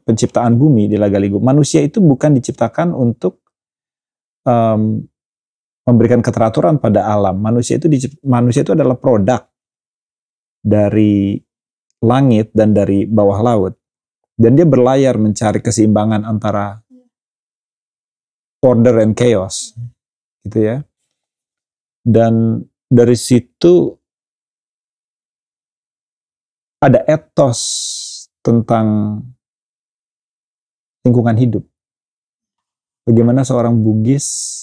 penciptaan bumi di La Galigo, manusia itu bukan diciptakan untuk memberikan keteraturan pada alam. Manusia itu adalah produk dari langit dan dari bawah laut, dan dia berlayar mencari keseimbangan antara order and chaos, gitu ya. Dan dari situ ada etos tentang lingkungan hidup. Bagaimana seorang Bugis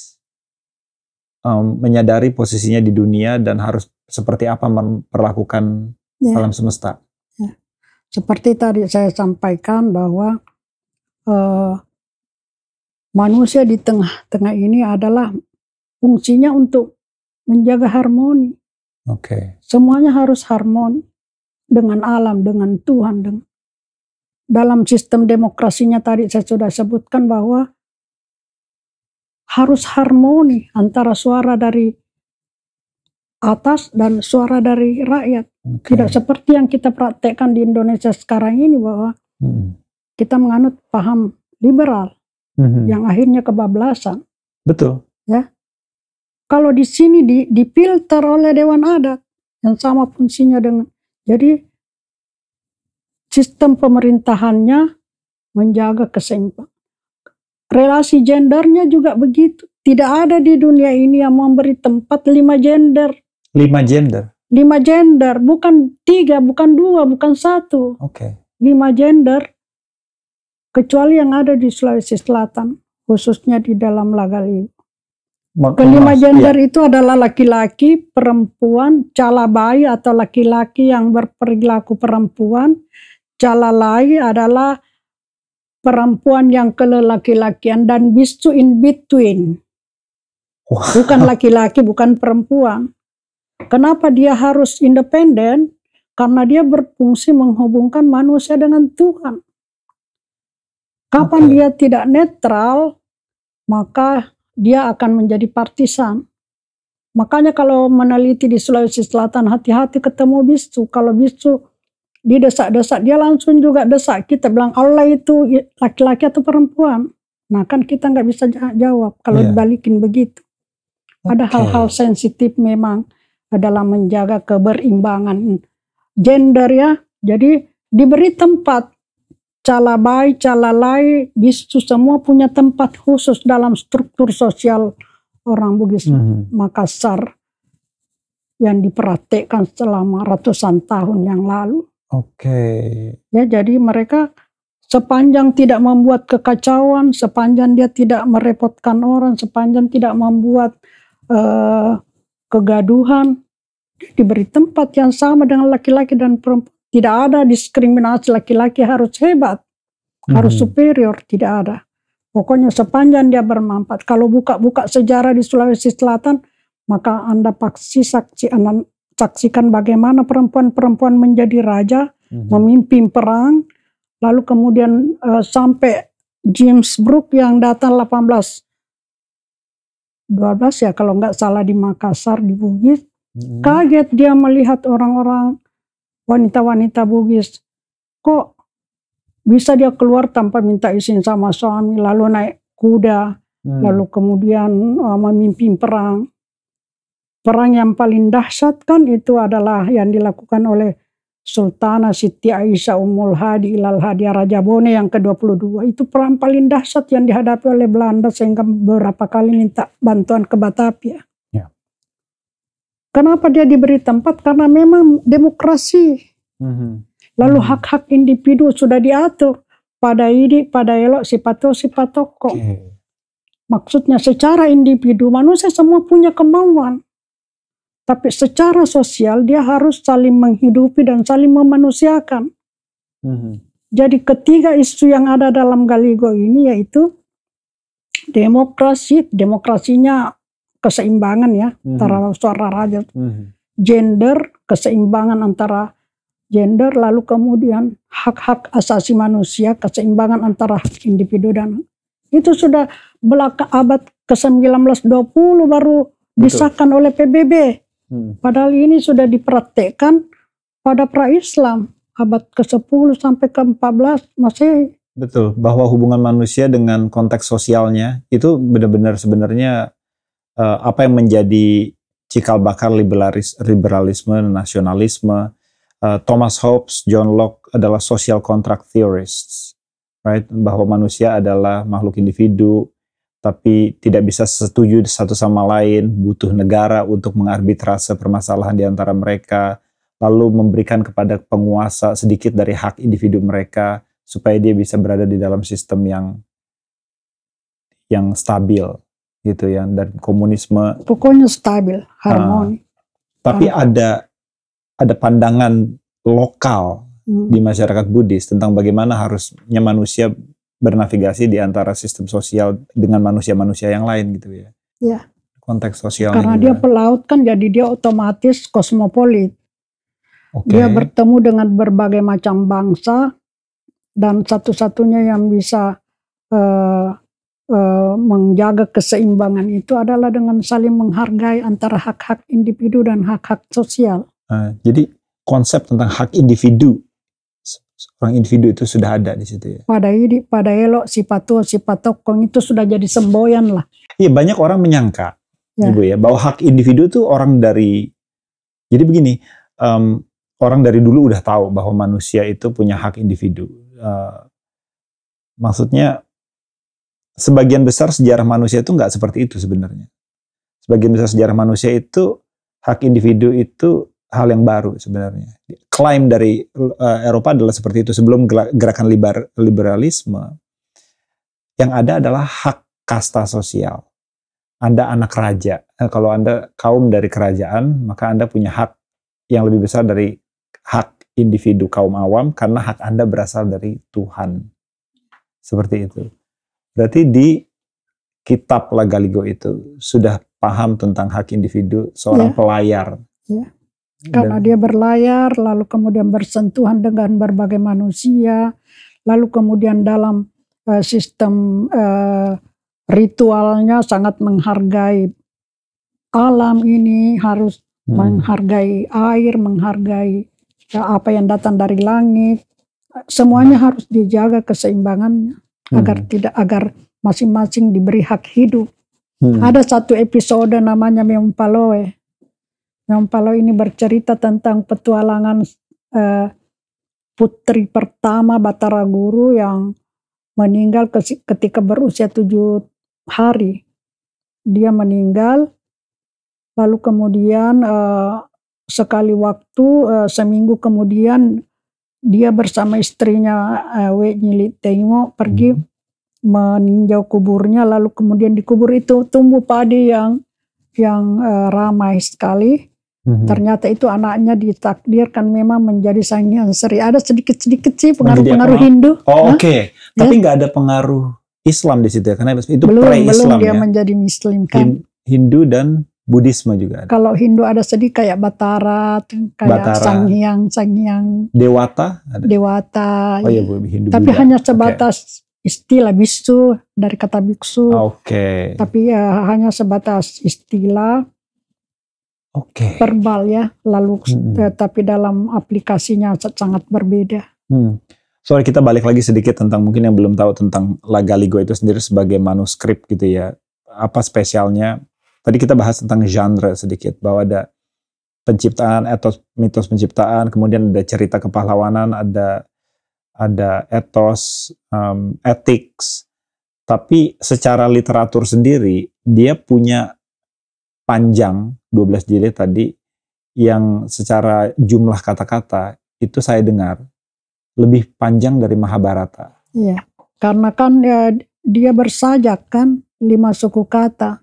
menyadari posisinya di dunia dan harus seperti apa memperlakukan alam semesta. Ya. Seperti tadi saya sampaikan bahwa manusia di tengah-tengah ini adalah fungsinya untuk menjaga harmoni. Semuanya harus harmoni dengan alam, dengan Tuhan. Dalam sistem demokrasinya tadi saya sudah sebutkan bahwa harus harmoni antara suara dari atas dan suara dari rakyat. Tidak seperti yang kita praktekkan di Indonesia sekarang ini, bahwa kita menganut paham liberal yang akhirnya kebablasan. Betul. Ya. Kalau di sini difilter oleh Dewan Adat yang sama fungsinya dengan, jadi sistem pemerintahannya menjaga keseimbangan. Relasi gendernya juga begitu. Tidak ada di dunia ini yang memberi tempat 5 gender. 5 gender? 5 gender, bukan 3, bukan 2, bukan 1. 5 gender. Kecuali yang ada di Sulawesi Selatan, khususnya di dalam La Galigo. Kelima gender itu adalah laki-laki, perempuan, cala bayi atau laki-laki yang berperilaku perempuan, calalai adalah perempuan yang kelaki-lakian, dan bisu in between. Bukan laki-laki, bukan perempuan. Kenapa dia harus independen? Karena dia berfungsi menghubungkan manusia dengan Tuhan. Kapan dia tidak netral, maka dia akan menjadi partisan. Makanya kalau meneliti di Sulawesi Selatan, hati-hati ketemu bisu. Kalau bisu didesak-desak, dia langsung juga desak. Kita bilang Allah itu laki-laki atau perempuan. Nah kan kita nggak bisa jawab kalau dibalikin begitu. Ada hal-hal sensitif memang dalam menjaga keberimbangan gender ya. Jadi diberi tempat. Calabai, calalai, bisu semua punya tempat khusus dalam struktur sosial orang Bugis Makassar yang diperhatikan selama ratusan tahun yang lalu. Ya, jadi mereka sepanjang tidak membuat kekacauan, sepanjang dia tidak merepotkan orang, sepanjang tidak membuat kegaduhan, diberi tempat yang sama dengan laki-laki dan perempuan. Tidak ada diskriminasi laki-laki harus hebat, harus superior, tidak ada. Pokoknya sepanjang dia bermanfaat. Kalau buka-buka sejarah di Sulawesi Selatan, maka Anda saksikan bagaimana perempuan-perempuan menjadi raja, memimpin perang, lalu kemudian sampai James Brooke yang datang 1812 ya kalau nggak salah di Makassar di Bugis, kaget dia melihat orang-orang wanita-wanita Bugis, kok bisa dia keluar tanpa minta izin sama suami, lalu naik kuda, lalu kemudian memimpin perang. Perang yang paling dahsyat kan itu adalah yang dilakukan oleh Sultanah Siti Aisyah Ummul Hadi Ilal Hadiah Raja Bone yang ke-22. Itu perang paling dahsyat yang dihadapi oleh Belanda sehingga beberapa kali minta bantuan ke Batavia. Kenapa dia diberi tempat? Karena memang demokrasi. Lalu hak-hak individu sudah diatur. Pada ide, pada elok, sifat toko. Maksudnya secara individu manusia semua punya kemauan. Tapi secara sosial dia harus saling menghidupi dan saling memanusiakan. Jadi ketiga isu yang ada dalam Galigo ini yaitu demokrasinya keseimbangan ya antara suara raja, gender, keseimbangan antara gender, lalu kemudian hak-hak asasi manusia, keseimbangan antara individu dan itu sudah abad ke-19-20 baru disahkan oleh PBB. Padahal ini sudah dipraktekkan pada pra-Islam abad ke-10 sampai ke-14 masih. Betul, bahwa hubungan manusia dengan konteks sosialnya itu benar-benar sebenarnya apa yang menjadi cikal bakal liberalisme, nasionalisme. Thomas Hobbes, John Locke adalah social contract theorists, right? Bahwa manusia adalah makhluk individu, tapi tidak bisa setuju satu sama lain, butuh negara untuk mengarbitrase permasalahan di antara mereka, lalu memberikan kepada penguasa sedikit dari hak individu mereka supaya dia bisa berada di dalam sistem yang stabil, gitu ya. Dan komunisme pokoknya stabil, harmoni. Tapi ada pandangan lokal di masyarakat Buddhis tentang bagaimana harusnya manusia bernavigasi di antara sistem sosial dengan manusia-manusia yang lain gitu ya. Ya. Konteks sosial. Karena dia pelaut kan, jadi dia otomatis kosmopolit. Dia bertemu dengan berbagai macam bangsa dan satu-satunya yang bisa menjaga keseimbangan itu adalah dengan saling menghargai antara hak-hak individu dan hak-hak sosial. Jadi konsep tentang hak individu, orang individu itu sudah ada di situ ya. Pada elok, sifat tokong itu sudah jadi semboyan lah. Iya, banyak orang menyangka, Ibu ya, bahwa hak individu itu orang dari, jadi begini, orang dari dulu udah tahu bahwa manusia itu punya hak individu. Maksudnya sebagian besar sejarah manusia itu nggak seperti itu sebenarnya. Sebagian besar sejarah manusia itu hak individu itu hal yang baru sebenarnya. Klaim dari Eropa adalah seperti itu. Sebelum gerakan liberalisme, yang ada adalah hak kasta sosial. Anda anak raja. Kalau Anda kaum dari kerajaan, maka Anda punya hak yang lebih besar dari hak individu kaum awam karena hak Anda berasal dari Tuhan. Seperti itu. Berarti di kitab Lagaligo itu sudah paham tentang hak individu seorang pelayar. Ya. Karena dia berlayar, lalu kemudian bersentuhan dengan berbagai manusia, lalu kemudian dalam sistem ritualnya sangat menghargai alam ini, harus menghargai air, menghargai apa yang datang dari langit. Semuanya harus dijaga keseimbangannya agar masing-masing diberi hak hidup. Ada satu episode namanya Mempaloe. Mempaloe ini bercerita tentang petualangan putri pertama Batara Guru yang meninggal ketika berusia 7 hari. Dia meninggal, lalu kemudian sekali waktu seminggu kemudian dia bersama istrinya Nyili Teimo pergi meninjau kuburnya, lalu kemudian di kubur itu tumbuh padi yang ramai sekali. Ternyata itu anaknya ditakdirkan memang menjadi Sanghyang Sri. Ada sedikit-sedikit sih pengaruh-pengaruh Hindu. Oke. Tapi nggak ada pengaruh Islam di situ ya, karena itu belum pre-Islam dia menjadi Muslim kan. Hindu dan Buddhisme juga ada. Kalau Hindu ada sedikit kayak Batara, kayak Sanghyang. Dewata ada. Dewata. Oh iya, Hindu. Tapi Buddha. Hanya sebatas istilah bisu dari kata biksu. Oke. Tapi hanya sebatas istilah. Verbal ya, lalu tapi dalam aplikasinya sangat berbeda. Sorry, kita balik lagi sedikit tentang mungkin yang belum tahu tentang Lagaligo itu sendiri sebagai manuskrip gitu ya. Apa spesialnya? Tadi kita bahas tentang genre sedikit, bahwa ada penciptaan, mitos penciptaan, kemudian ada cerita kepahlawanan, ada etos, ethics. Tapi secara literatur sendiri, dia punya panjang 12 jilid tadi yang secara jumlah kata-kata itu saya dengar lebih panjang dari Mahabharata. Iya, karena kan dia bersajak kan 5 suku kata.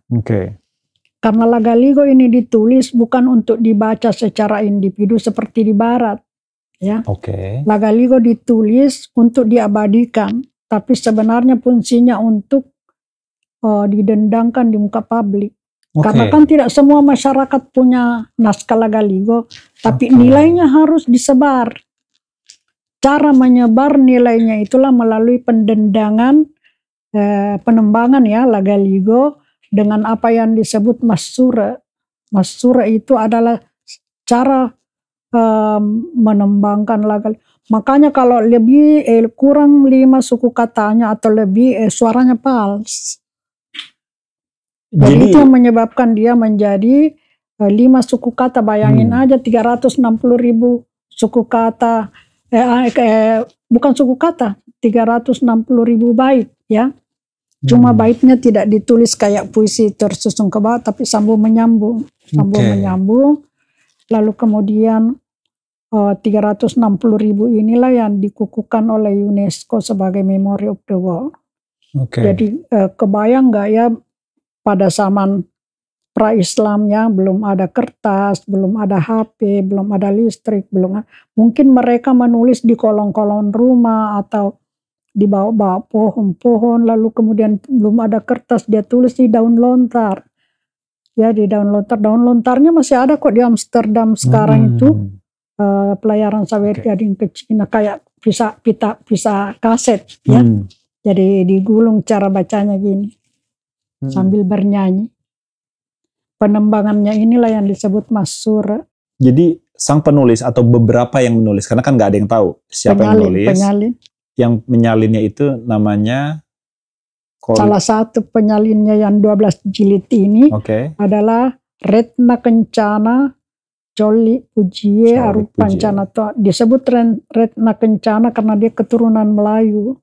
Karena Lagaligo ini ditulis bukan untuk dibaca secara individu seperti di Barat, ya. Lagaligo ditulis untuk diabadikan, tapi sebenarnya fungsinya untuk didendangkan di muka publik. Karena kan tidak semua masyarakat punya naskah Lagaligo, tapi nilainya harus disebar. Cara menyebar nilainya itulah melalui pendendangan, penembangan ya Lagaligo dengan apa yang disebut masura. Masura itu adalah cara menembangkan Lagaligo. Makanya kalau lebih kurang 5 suku katanya atau lebih suaranya fals. Jadi itu yang menyebabkan dia menjadi 5 suku kata. Bayangin aja 360.000 suku kata, bukan suku kata, 360.000 bait ya. Cuma baitnya tidak ditulis kayak puisi tersusun ke bawah, tapi sambung menyambung. Lalu kemudian 360.000 inilah yang dikukuhkan oleh UNESCO sebagai Memory of the World. Jadi kebayang nggak ya, pada zaman pra-Islam ya, belum ada kertas, belum ada HP, belum ada listrik, mungkin mereka menulis di kolong-kolong rumah atau di bawah pohon-pohon, lalu kemudian belum ada kertas, dia tulis di daun lontar. Ya, di daun lontar. Daun lontarnya masih ada kok di Amsterdam sekarang itu. Pelayaran Saweria ke Cina kayak pisa kaset ya. Jadi digulung cara bacanya gini. Sambil bernyanyi. Penembangannya inilah yang disebut masura. Jadi sang penulis atau beberapa yang menulis, karena kan nggak ada yang tahu siapa yang menulis. Yang menyalinnya itu namanya salah satu penyalinnya yang 12 jilid ini adalah Retna Kencana Coli Pujie Arupancana. Disebut Retna Kencana karena dia keturunan Melayu.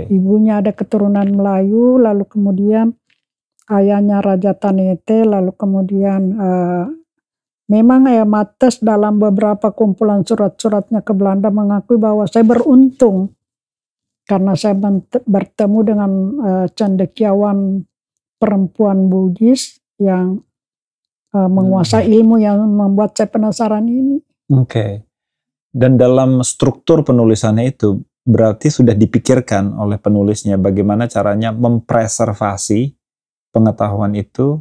Ibunya ada keturunan Melayu, lalu kemudian ayahnya Raja Tanete, lalu kemudian memang Mattes dalam beberapa kumpulan surat-suratnya ke Belanda mengakui bahwa saya beruntung karena saya bertemu dengan cendekiawan perempuan Bugis yang menguasai ilmu yang membuat saya penasaran ini. Dan dalam struktur penulisannya itu berarti sudah dipikirkan oleh penulisnya bagaimana caranya mempreservasi pengetahuan itu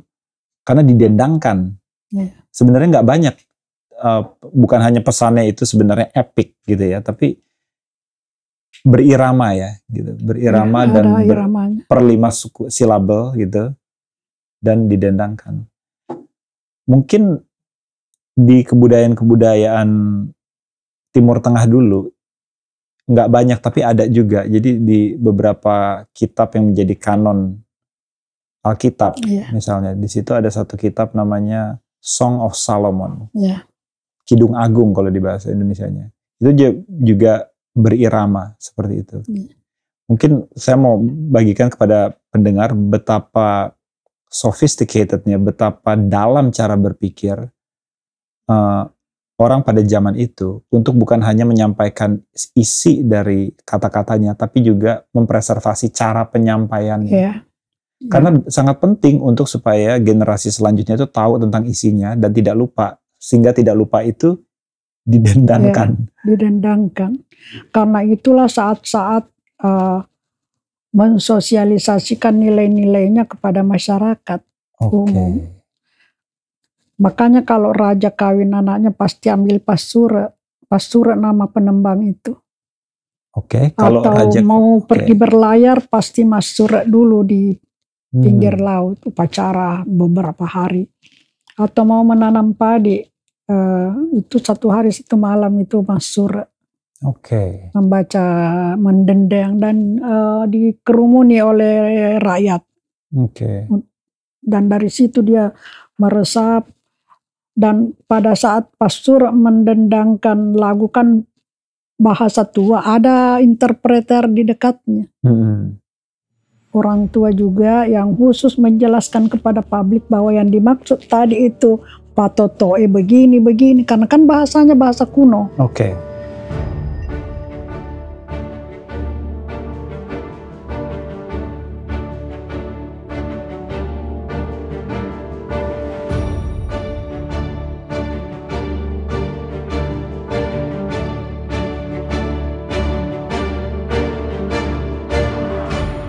karena didendangkan. Sebenarnya nggak banyak, bukan hanya pesannya itu sebenarnya epic gitu ya, tapi berirama ya, gitu, berirama dan per 5 silabel gitu, dan didendangkan. Mungkin di kebudayaan Timur Tengah dulu nggak banyak, tapi ada juga. Jadi di beberapa kitab yang menjadi kanon Alkitab, misalnya di situ ada satu kitab namanya Song of Solomon, Kidung Agung kalau di bahasa Indonesianya. Itu juga berirama seperti itu. Mungkin saya mau bagikan kepada pendengar betapa sophisticatednya, betapa dalam cara berpikir orang pada zaman itu untuk bukan hanya menyampaikan isi dari kata-katanya, tapi juga mempreservasi cara penyampaiannya. Karena sangat penting untuk supaya generasi selanjutnya itu tahu tentang isinya dan tidak lupa, sehingga tidak lupa itu didendangkan. Didendangkan. Karena itulah saat-saat mensosialisasikan nilai-nilainya kepada masyarakat umum. Makanya kalau raja kawin anaknya pasti ambil pasura nama penembang itu. Kalau atau raja mau pergi berlayar pasti masura dulu di pinggir laut, upacara beberapa hari. Atau mau menanam padi, itu 1 hari 1 malam itu masura. Membaca, mendendang dan dikerumuni oleh rakyat. Dan dari situ dia meresap. Dan pada saat pasur mendendangkan lagu kan bahasa tua, ada interpreter di dekatnya. Orang tua juga yang khusus menjelaskan kepada publik bahwa yang dimaksud tadi itu patotoe begini, karena kan bahasanya bahasa kuno.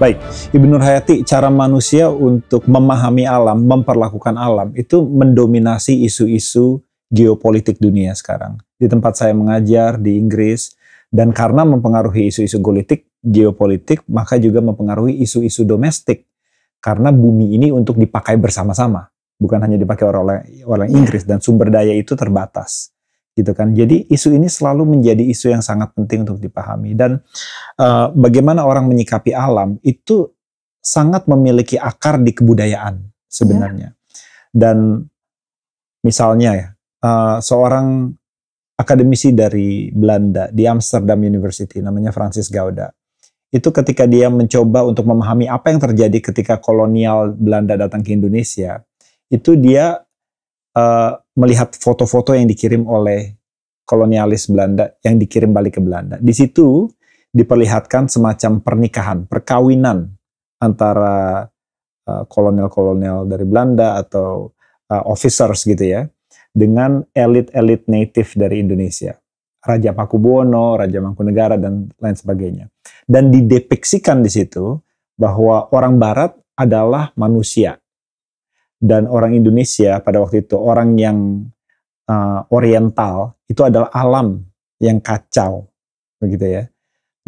Baik, Ibu Nurhayati, cara manusia untuk memahami alam, memperlakukan alam, itu mendominasi isu-isu geopolitik dunia sekarang. Di tempat saya mengajar di Inggris, dan karena mempengaruhi isu-isu geopolitik, maka juga mempengaruhi isu-isu domestik. Karena bumi ini untuk dipakai bersama-sama, bukan hanya dipakai oleh Inggris, dan sumber daya itu terbatas. Gitu kan. Jadi isu ini selalu menjadi isu yang sangat penting untuk dipahami, dan bagaimana orang menyikapi alam itu sangat memiliki akar di kebudayaan sebenarnya. Dan misalnya seorang akademisi dari Belanda di Amsterdam University namanya Francis Gauda, itu ketika dia mencoba untuk memahami apa yang terjadi ketika kolonial Belanda datang ke Indonesia, itu dia melihat foto-foto yang dikirim oleh kolonialis Belanda yang dikirim balik ke Belanda. Di situ diperlihatkan semacam pernikahan, perkawinan antara kolonial-kolonial dari Belanda atau officers gitu ya, dengan elit-elit native dari Indonesia. Raja Pakubuwono, Raja Mangkunegara, dan lain sebagainya. Dan didepiksikan di situ bahwa orang Barat adalah manusia. Dan orang Indonesia pada waktu itu, orang yang oriental, itu adalah alam yang kacau. Begitu ya.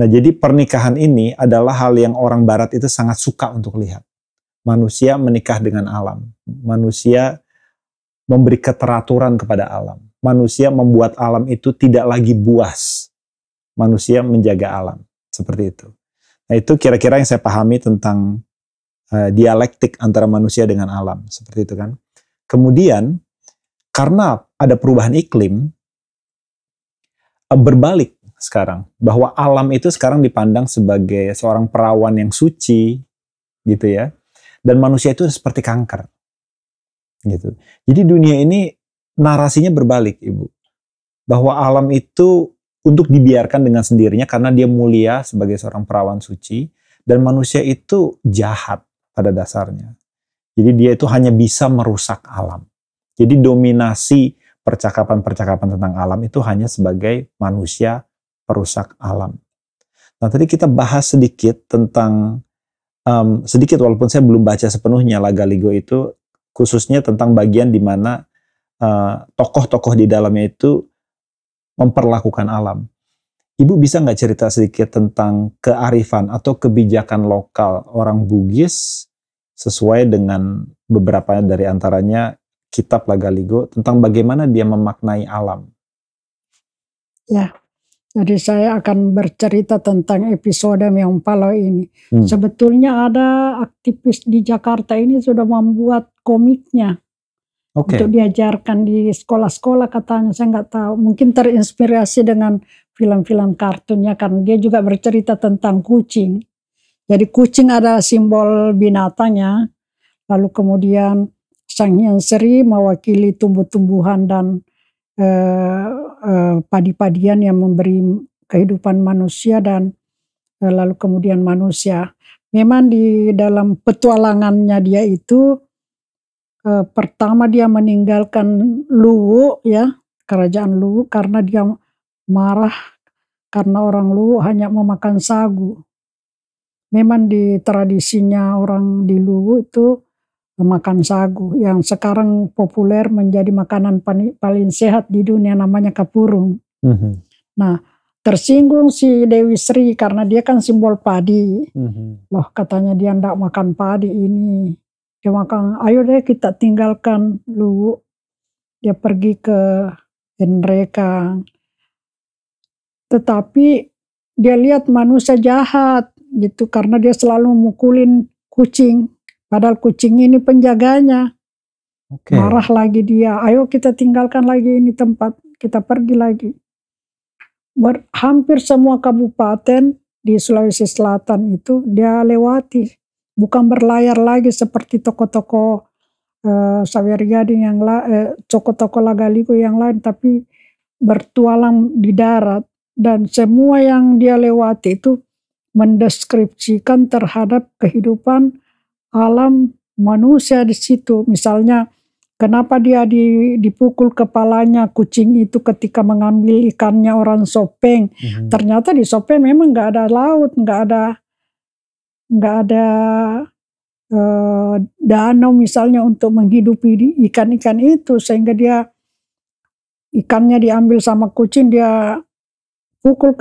Nah, jadi pernikahan ini adalah hal yang orang Barat itu sangat suka untuk lihat. Manusia menikah dengan alam. Manusia memberi keteraturan kepada alam. Manusia membuat alam itu tidak lagi buas. Manusia menjaga alam. Seperti itu. Nah, itu kira-kira yang saya pahami tentang dialektik antara manusia dengan alam, seperti itu kan. Kemudian karena ada perubahan iklim, berbalik sekarang, bahwa alam itu sekarang dipandang sebagai seorang perawan yang suci, gitu ya, dan manusia itu seperti kanker, gitu. Jadi dunia ini narasinya berbalik, Ibu, bahwa alam itu untuk dibiarkan dengan sendirinya karena dia mulia sebagai seorang perawan suci, dan manusia itu jahat pada dasarnya. Jadi dia itu hanya bisa merusak alam. Jadi dominasi percakapan-percakapan tentang alam itu hanya sebagai manusia perusak alam. Nah, tadi kita bahas sedikit tentang, sedikit walaupun saya belum baca sepenuhnya Lagaligo itu, khususnya tentang bagian di mana tokoh-tokoh di dalamnya itu memperlakukan alam. Ibu bisa nggak cerita sedikit tentang kearifan atau kebijakan lokal orang Bugis sesuai dengan beberapa dari antaranya kitab Lagaligo tentang bagaimana dia memaknai alam? Ya, jadi saya akan bercerita tentang episode Meompalo ini. Sebetulnya ada aktivis di Jakarta ini sudah membuat komiknya. Untuk diajarkan di sekolah-sekolah katanya, saya nggak tahu. Mungkin terinspirasi dengan film-film kartunnya karena dia juga bercerita tentang kucing. Jadi kucing adalah simbol binatangnya. Lalu kemudian Sang Hyang Sri mewakili tumbuh-tumbuhan dan padi-padian yang memberi kehidupan manusia dan lalu kemudian manusia. Memang di dalam petualangannya dia itu pertama dia meninggalkan Luwu ya, kerajaan Luwu karena dia marah karena orang Luwu hanya memakan sagu. Memang di tradisinya orang di Luwu itu makan sagu yang sekarang populer menjadi makanan paling sehat di dunia, namanya kapurung. Nah, tersinggung si Dewi Sri karena dia kan simbol padi. Loh, katanya dia ndak makan padi ini. Dia makan, ayo deh kita tinggalkan Luwu. Dia pergi ke Nreka. Tetapi dia lihat manusia jahat gitu karena dia selalu memukulin kucing. Padahal kucing ini penjaganya. Marah lagi dia, ayo kita tinggalkan lagi ini tempat, kita pergi lagi. Hampir semua kabupaten di Sulawesi Selatan itu dia lewati. Bukan berlayar lagi seperti toko-toko Sawer Gading yang toko-toko Lagaligo yang lain, tapi bertualang di darat. Dan semua yang dia lewati itu mendeskripsikan terhadap kehidupan alam manusia di situ. Misalnya kenapa dia dipukul kepalanya kucing itu ketika mengambil ikannya orang Sopeng. Ternyata di Sopeng memang nggak ada laut, nggak ada danau misalnya untuk menghidupi ikan-ikan itu, sehingga dia ikannya diambil sama kucing, dia pukul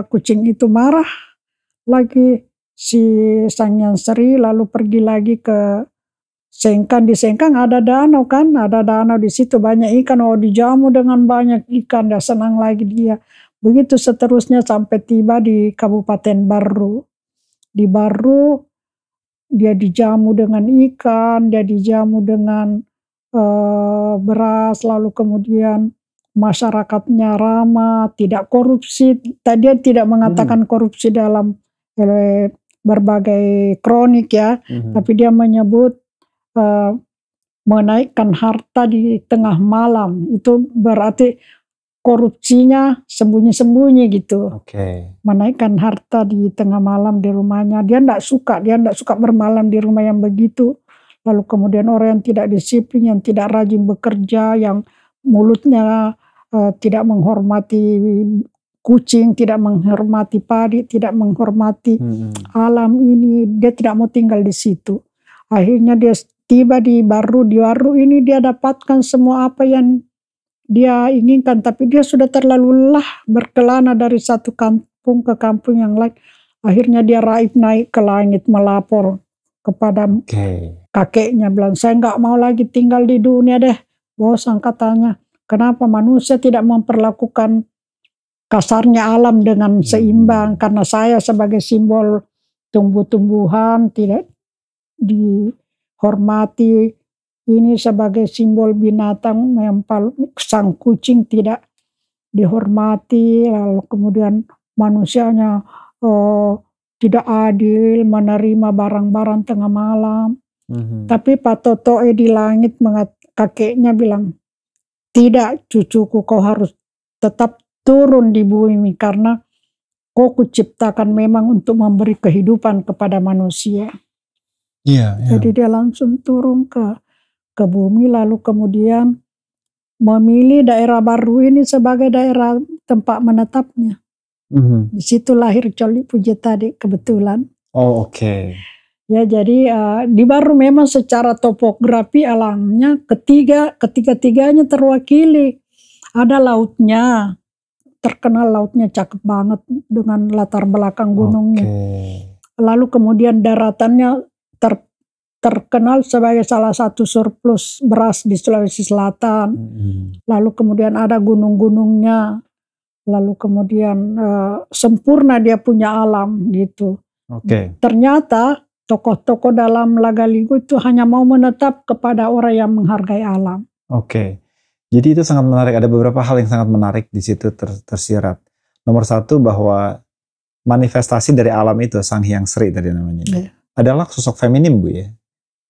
kucing itu, marah lagi si Sang Hyang Sri, lalu pergi lagi ke Sengkang. Di Sengkang ada danau kan, ada danau di situ banyak ikan, dijamu dengan banyak ikan, dia senang lagi dia. Begitu seterusnya sampai tiba di Kabupaten Baru. Di Baru dia dijamu dengan ikan, dia dijamu dengan beras, lalu kemudian masyarakatnya ramah, tidak korupsi. Dia tidak mengatakan korupsi dalam berbagai kronik ya, tapi dia menyebut menaikkan harta di tengah malam. Itu berarti korupsinya sembunyi-sembunyi gitu. Menaikkan harta di tengah malam di rumahnya. Dia tidak suka bermalam di rumah yang begitu. Lalu kemudian orang yang tidak disiplin, yang tidak rajin bekerja, yang mulutnya tidak menghormati kucing, tidak menghormati padi, tidak menghormati alam ini, dia tidak mau tinggal di situ. Akhirnya dia tiba di Baru. Di Baru ini dia dapatkan semua apa yang dia inginkan, tapi dia sudah terlalu lelah berkelana dari satu kampung ke kampung yang lain. Akhirnya dia raib naik ke langit melapor kepada kakeknya, bilang, saya nggak mau lagi tinggal di dunia deh, bosan katanya. Kenapa manusia tidak memperlakukan kasarnya alam dengan seimbang, karena saya sebagai simbol tumbuh-tumbuhan tidak dihormati, ini sebagai simbol binatang sang kucing tidak dihormati, lalu kemudian manusianya tidak adil menerima barang-barang tengah malam. Tapi Pak Totoe di langit, kakeknya bilang, tidak cucuku, kau harus tetap turun di bumi karena kau kuciptakan memang untuk memberi kehidupan kepada manusia. Jadi dia langsung turun ke bumi, lalu kemudian memilih daerah baru ini sebagai daerah tempat menetapnya. Di situ lahir Coli Puji tadi kebetulan. Oh, oke. Ya, jadi di Baru memang secara topografi alamnya ketiga-tiganya terwakili. Ada lautnya, terkenal lautnya cakep banget dengan latar belakang gunungnya. Lalu kemudian daratannya terkenal sebagai salah satu surplus beras di Sulawesi Selatan. Lalu kemudian ada gunung-gunungnya. Lalu kemudian sempurna dia punya alam gitu. Ternyata tokoh-tokoh dalam Lagaligo itu hanya mau menetap kepada orang yang menghargai alam. Jadi itu sangat menarik. Ada beberapa hal yang sangat menarik di situ tersirat. Nomor satu, bahwa manifestasi dari alam itu, Sang Hyang Sri tadi namanya, adalah sosok feminim, Bu ya.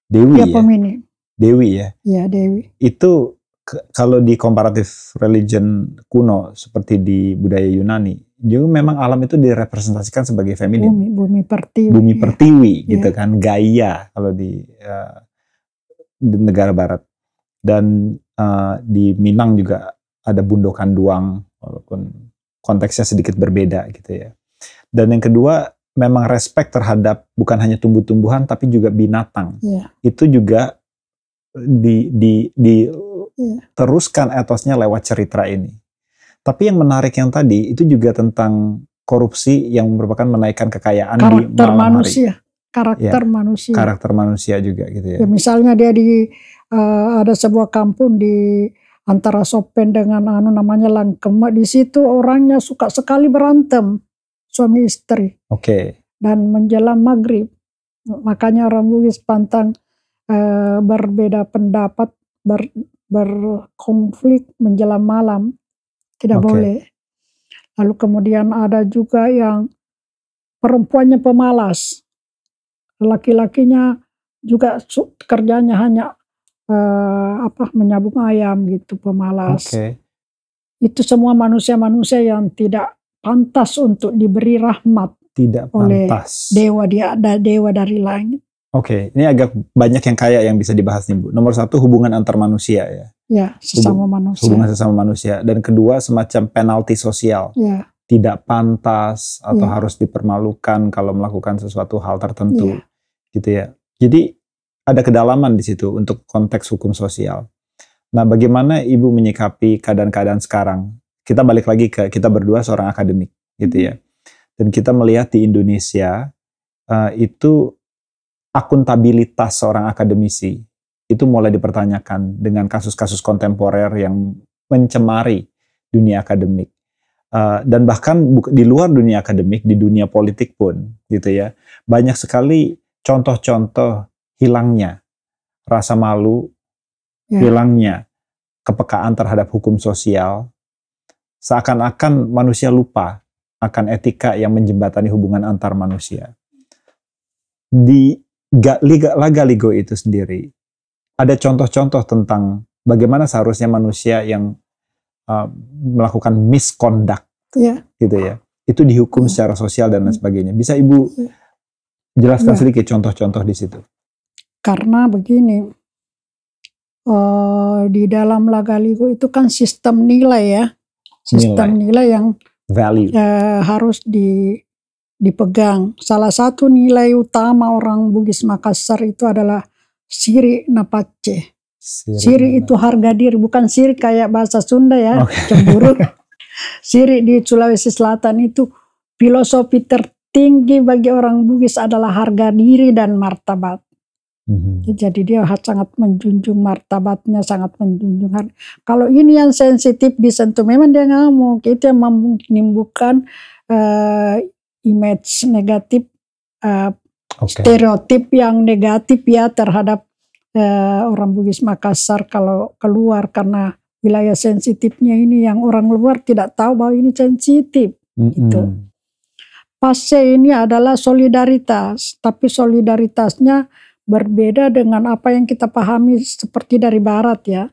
Dewi ya. Feminim. Dewi ya. Iya, Dewi. Itu kalau di comparative religion kuno seperti di budaya Yunani, juga memang alam itu direpresentasikan sebagai feminim. Bumi pertiwi. Bumi pertiwi gitu kan, Gaia kalau di negara barat. Dan di Minang juga ada Bundo Kanduang, walaupun konteksnya sedikit berbeda gitu ya. Dan yang kedua, memang respect terhadap bukan hanya tumbuh-tumbuhan tapi juga binatang. Itu juga teruskan etosnya lewat cerita ini. Tapi yang menarik yang tadi itu juga tentang korupsi yang merupakan menaikkan kekayaan di malam hari. Karakter manusia juga gitu ya. Misalnya dia ada sebuah kampung di antara Sopen dengan namanya Langkema. Di situ orangnya suka sekali berantem, suami istri. Dan menjelang maghrib, makanya orang Bugis pantang berbeda pendapat, berkonflik menjelang malam. Tidak boleh. Lalu kemudian ada juga yang perempuannya pemalas. Laki-lakinya juga kerjanya hanya menyabung ayam gitu, pemalas. Itu semua manusia-manusia yang tidak pantas untuk diberi rahmat. Tidak pantas. Oleh dewa dari langit. Ini agak banyak yang kaya yang bisa dibahas nih, Bu. Nomor satu, hubungan antar manusia ya. Sesama manusia. Hubungan sesama manusia. Dan kedua, semacam penalti sosial. Tidak pantas atau harus dipermalukan kalau melakukan sesuatu hal tertentu. Gitu ya. Jadi ada kedalaman di situ untuk konteks hukum sosial. Nah, bagaimana Ibu menyikapi keadaan-keadaan sekarang? Kita balik lagi ke kita berdua seorang akademik gitu ya. Dan kita melihat di Indonesia itu akuntabilitas seorang akademisi itu mulai dipertanyakan dengan kasus-kasus kontemporer yang mencemari dunia akademik. Dan bahkan di luar dunia akademik, di dunia politik pun gitu ya. Banyak sekali contoh-contoh hilangnya rasa malu, hilangnya kepekaan terhadap hukum sosial. Seakan-akan manusia lupa akan etika yang menjembatani hubungan antar manusia. Di Lagaligo itu sendiri ada contoh-contoh tentang bagaimana seharusnya manusia yang melakukan misconduct gitu ya, itu dihukum secara sosial dan lain sebagainya. Bisa Ibu jelaskan sedikit contoh-contoh di situ? Karena begini, di dalam Lagaligo itu kan sistem nilai ya, nilai yang value harus dipegang. Salah satu nilai utama orang Bugis Makassar itu adalah siri napace. Siri itu harga diri, bukan siri kayak bahasa Sunda ya, cemburu. Siri di Sulawesi Selatan itu filosofi tertinggi bagi orang Bugis adalah harga diri dan martabat. Jadi dia sangat menjunjung martabatnya, sangat menjunjung harga. Kalau ini yang sensitif disentuh, memang dia ngamuk. Itu yang menimbulkan image negatif, stereotip yang negatif ya terhadap orang Bugis Makassar kalau keluar, karena wilayah sensitifnya ini yang orang luar tidak tahu bahwa ini sensitif. Gitu. Passe ini adalah solidaritas, tapi solidaritasnya berbeda dengan apa yang kita pahami seperti dari Barat ya.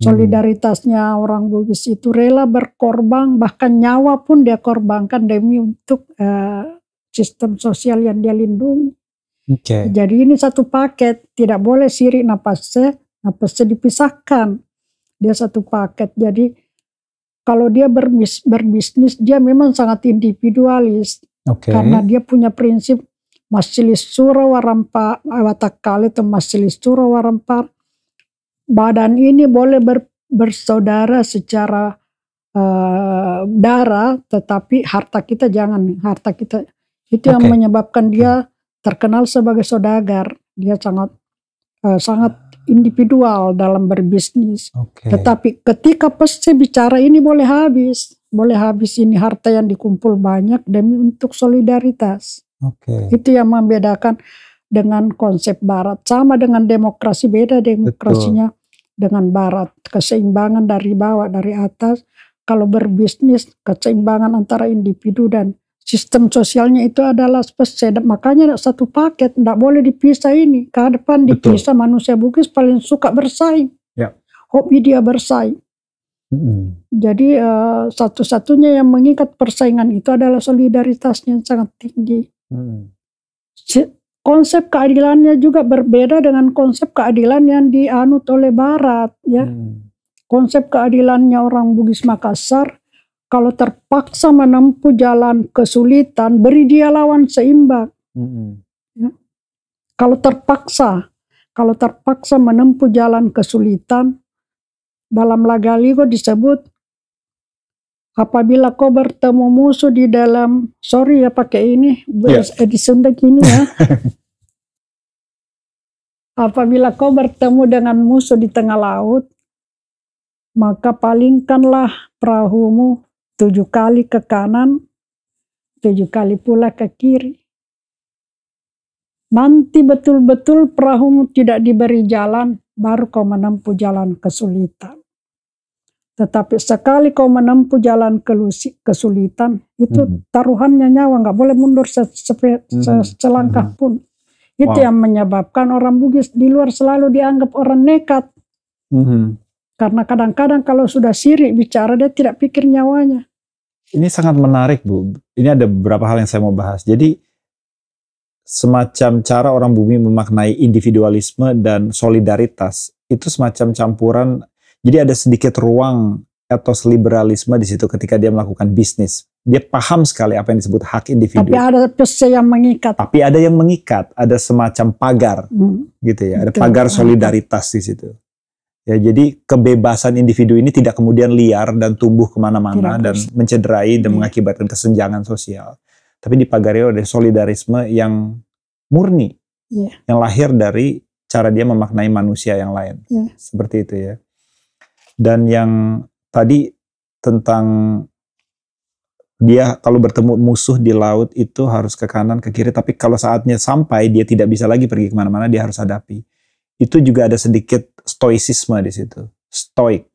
Solidaritasnya orang Bugis itu rela berkorban, bahkan nyawa pun dia korbankan demi untuk sistem sosial yang dia lindungi. Jadi ini satu paket, tidak boleh siri napasse dipisahkan. Dia satu paket. Jadi kalau dia berbisnis, dia memang sangat individualis. Karena dia punya prinsip Majelis Suro Warampa Watakale atau Majelis Suro Warampa. Badan ini boleh bersaudara secara darah, tetapi harta kita jangan. Harta kita itu yang menyebabkan dia terkenal sebagai saudagar. Dia sangat individual dalam berbisnis. Tetapi ketika pasti bicara ini boleh habis ini harta yang dikumpul banyak demi untuk solidaritas. Itu yang membedakan dengan konsep Barat. Sama dengan demokrasi, beda demokrasinya dengan Barat. Keseimbangan dari bawah, dari atas. Kalau berbisnis, keseimbangan antara individu dan sistem sosialnya itu adalah spesial. Makanya satu paket, tidak boleh dipisah ini. Ke depan dipisah, manusia Bugis paling suka bersaing. Hobi dia bersaing. Jadi satu-satunya yang mengikat persaingan itu adalah solidaritasnya yang sangat tinggi. Konsep keadilannya juga berbeda dengan konsep keadilan yang dianut oleh Barat. Ya. Konsep keadilannya orang Bugis Makassar, kalau terpaksa menempuh jalan kesulitan, beri dia lawan seimbang. Ya. Kalau terpaksa menempuh jalan kesulitan, dalam Lagaligo disebut, apabila kau bertemu musuh di dalam, sorry ya pakai ini, di Sunda gini ya. Apabila kau bertemu dengan musuh di tengah laut, maka palingkanlah perahumu 7 kali ke kanan, 7 kali pula ke kiri. Nanti betul-betul perahumu tidak diberi jalan, baru kau menempuh jalan kesulitan. Tetapi sekali kau menempuh jalan kesulitan, itu taruhannya nyawa, nggak boleh mundur selangkah pun. Itu yang menyebabkan orang Bugis di luar selalu dianggap orang nekat. Karena kadang-kadang kalau sudah sirik bicara, dia tidak pikir nyawanya. Ini sangat menarik, Bu. Ini ada beberapa hal yang saya mau bahas. Jadi semacam cara orang bumi memaknai individualisme dan solidaritas itu semacam campuran. Jadi ada sedikit ruang etos liberalisme di situ ketika dia melakukan bisnis. Dia paham sekali apa yang disebut hak individu. Tapi ada yang mengikat. Tapi ada yang mengikat, ada semacam pagar, gitu ya. Ada pagar solidaritas di situ. Ya, jadi kebebasan individu ini tidak kemudian liar dan tumbuh kemana-mana dan mencederai dan mengakibatkan kesenjangan sosial. Tapi dipagari oleh solidarisme yang murni, yang lahir dari cara dia memaknai manusia yang lain, seperti itu ya. Dan yang tadi tentang dia kalau bertemu musuh di laut itu harus ke kanan, ke kiri, tapi kalau saatnya sampai dia tidak bisa lagi pergi kemana-mana, dia harus hadapi. Itu juga ada sedikit stoicisme di situ, stoik,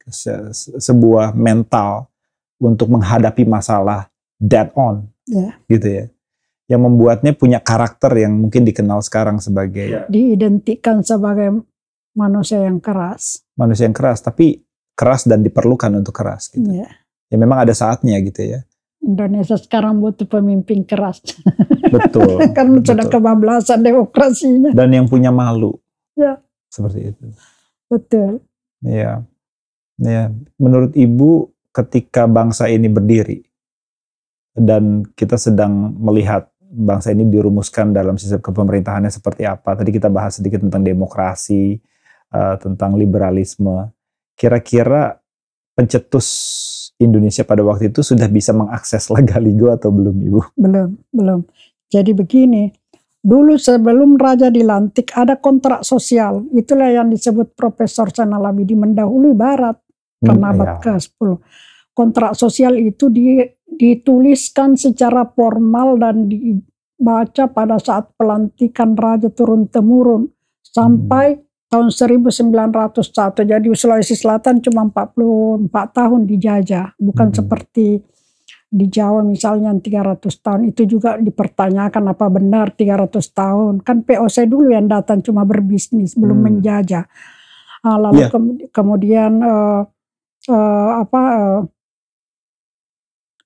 sebuah mental untuk menghadapi masalah dead on, gitu ya, yang membuatnya punya karakter yang mungkin dikenal sekarang sebagai diidentikan sebagai manusia yang keras, tapi keras dan diperlukan untuk keras, gitu. Ya memang ada saatnya gitu ya. Indonesia sekarang butuh pemimpin keras. Betul. Karena sudah kebablasan demokrasinya. Dan yang punya malu. Seperti itu. Betul. Ya. Menurut Ibu, ketika bangsa ini berdiri dan kita sedang melihat bangsa ini dirumuskan dalam sistem kepemerintahannya seperti apa. Tadi kita bahas sedikit tentang demokrasi, tentang liberalisme. Kira-kira pencetus Indonesia pada waktu itu sudah bisa mengakses Lagaligo atau belum, Ibu? Belum. Jadi begini, dulu sebelum Raja dilantik ada kontrak sosial. Itulah yang disebut Profesor Zainal-Abidin mendahului Barat karena abad ke-10. Kontrak sosial itu dituliskan secara formal dan dibaca pada saat pelantikan Raja turun-temurun sampai tahun 1901. Jadi Sulawesi Selatan cuma 44 tahun dijajah. Bukan seperti di Jawa misalnya 300 tahun. Itu juga dipertanyakan apa benar 300 tahun. Kan POC dulu yang datang cuma berbisnis, belum menjajah. Lalu kemudian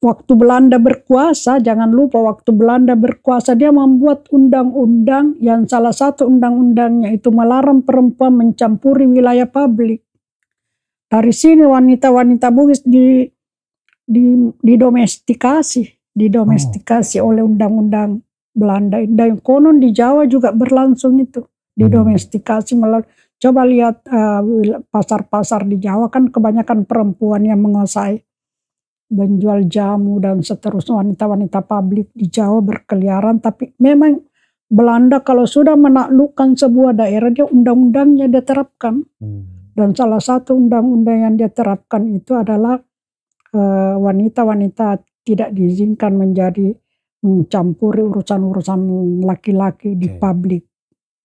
waktu Belanda berkuasa, jangan lupa waktu Belanda berkuasa dia membuat undang-undang yang salah satu undang-undangnya itu melarang perempuan mencampuri wilayah publik. Dari sini wanita-wanita Bugis didomestikasi oleh undang-undang Belanda. Dan konon di Jawa juga berlangsung itu, didomestikasi melalui. Coba lihat pasar-pasar di Jawa kan kebanyakan perempuan yang menguasai, menjual jamu dan seterusnya. Wanita-wanita publik di Jawa berkeliaran, tapi memang Belanda kalau sudah menaklukkan sebuah daerah, dia undang-undangnya diterapkan. Dan salah satu undang-undang yang dia terapkan itu adalah wanita-wanita tidak diizinkan mencampuri urusan-urusan laki-laki di publik.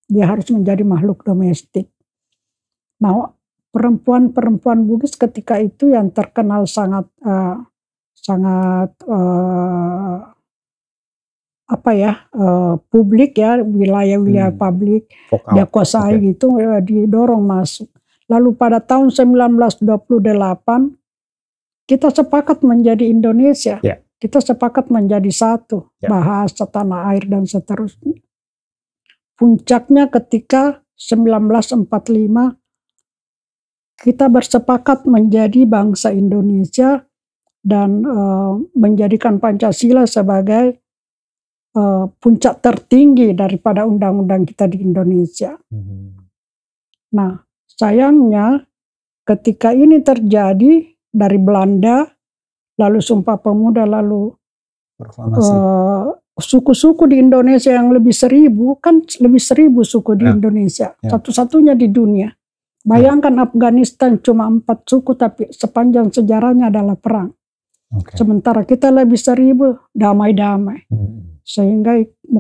Dia harus menjadi makhluk domestik. Nah, perempuan-perempuan Bugis ketika itu yang terkenal sangat publik ya, wilayah-wilayah publik dia kuasai gitu, didorong masuk. Lalu pada tahun 1928 kita sepakat menjadi Indonesia. Kita sepakat menjadi satu, bahasa, tanah air dan seterusnya. Puncaknya ketika 1945 kita bersepakat menjadi bangsa Indonesia dan menjadikan Pancasila sebagai puncak tertinggi daripada undang-undang kita di Indonesia. Nah, sayangnya ketika ini terjadi dari Belanda, lalu Sumpah Pemuda, lalu suku-suku di Indonesia yang lebih 1.000 suku di Indonesia, satu-satunya di dunia. Bayangkan Afghanistan cuma 4 suku, tapi sepanjang sejarahnya adalah perang. Sementara kita lebih 1.000 damai-damai. Sehingga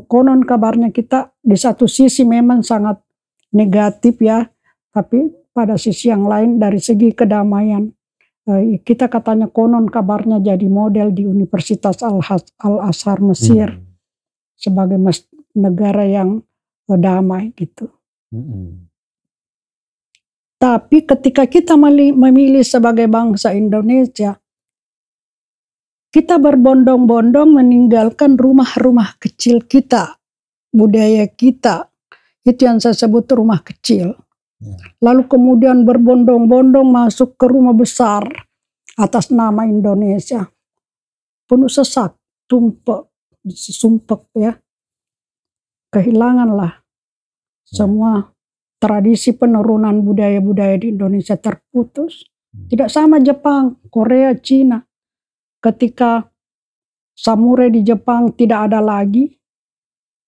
konon kabarnya kita di satu sisi memang sangat negatif ya, tapi pada sisi yang lain dari segi kedamaian, kita katanya konon kabarnya jadi model di Universitas Al-Azhar Mesir sebagai negara yang damai gitu. Tapi ketika kita memilih sebagai bangsa Indonesia, kita berbondong-bondong meninggalkan rumah-rumah kecil kita, budaya kita. Itu yang saya sebut rumah kecil. Lalu kemudian berbondong-bondong masuk ke rumah besar atas nama Indonesia. Penuh sesak, sumpek ya. Kehilanganlah semua tradisi penurunan budaya-budaya di Indonesia terputus. Tidak sama Jepang, Korea, Cina. Ketika samurai di Jepang tidak ada lagi,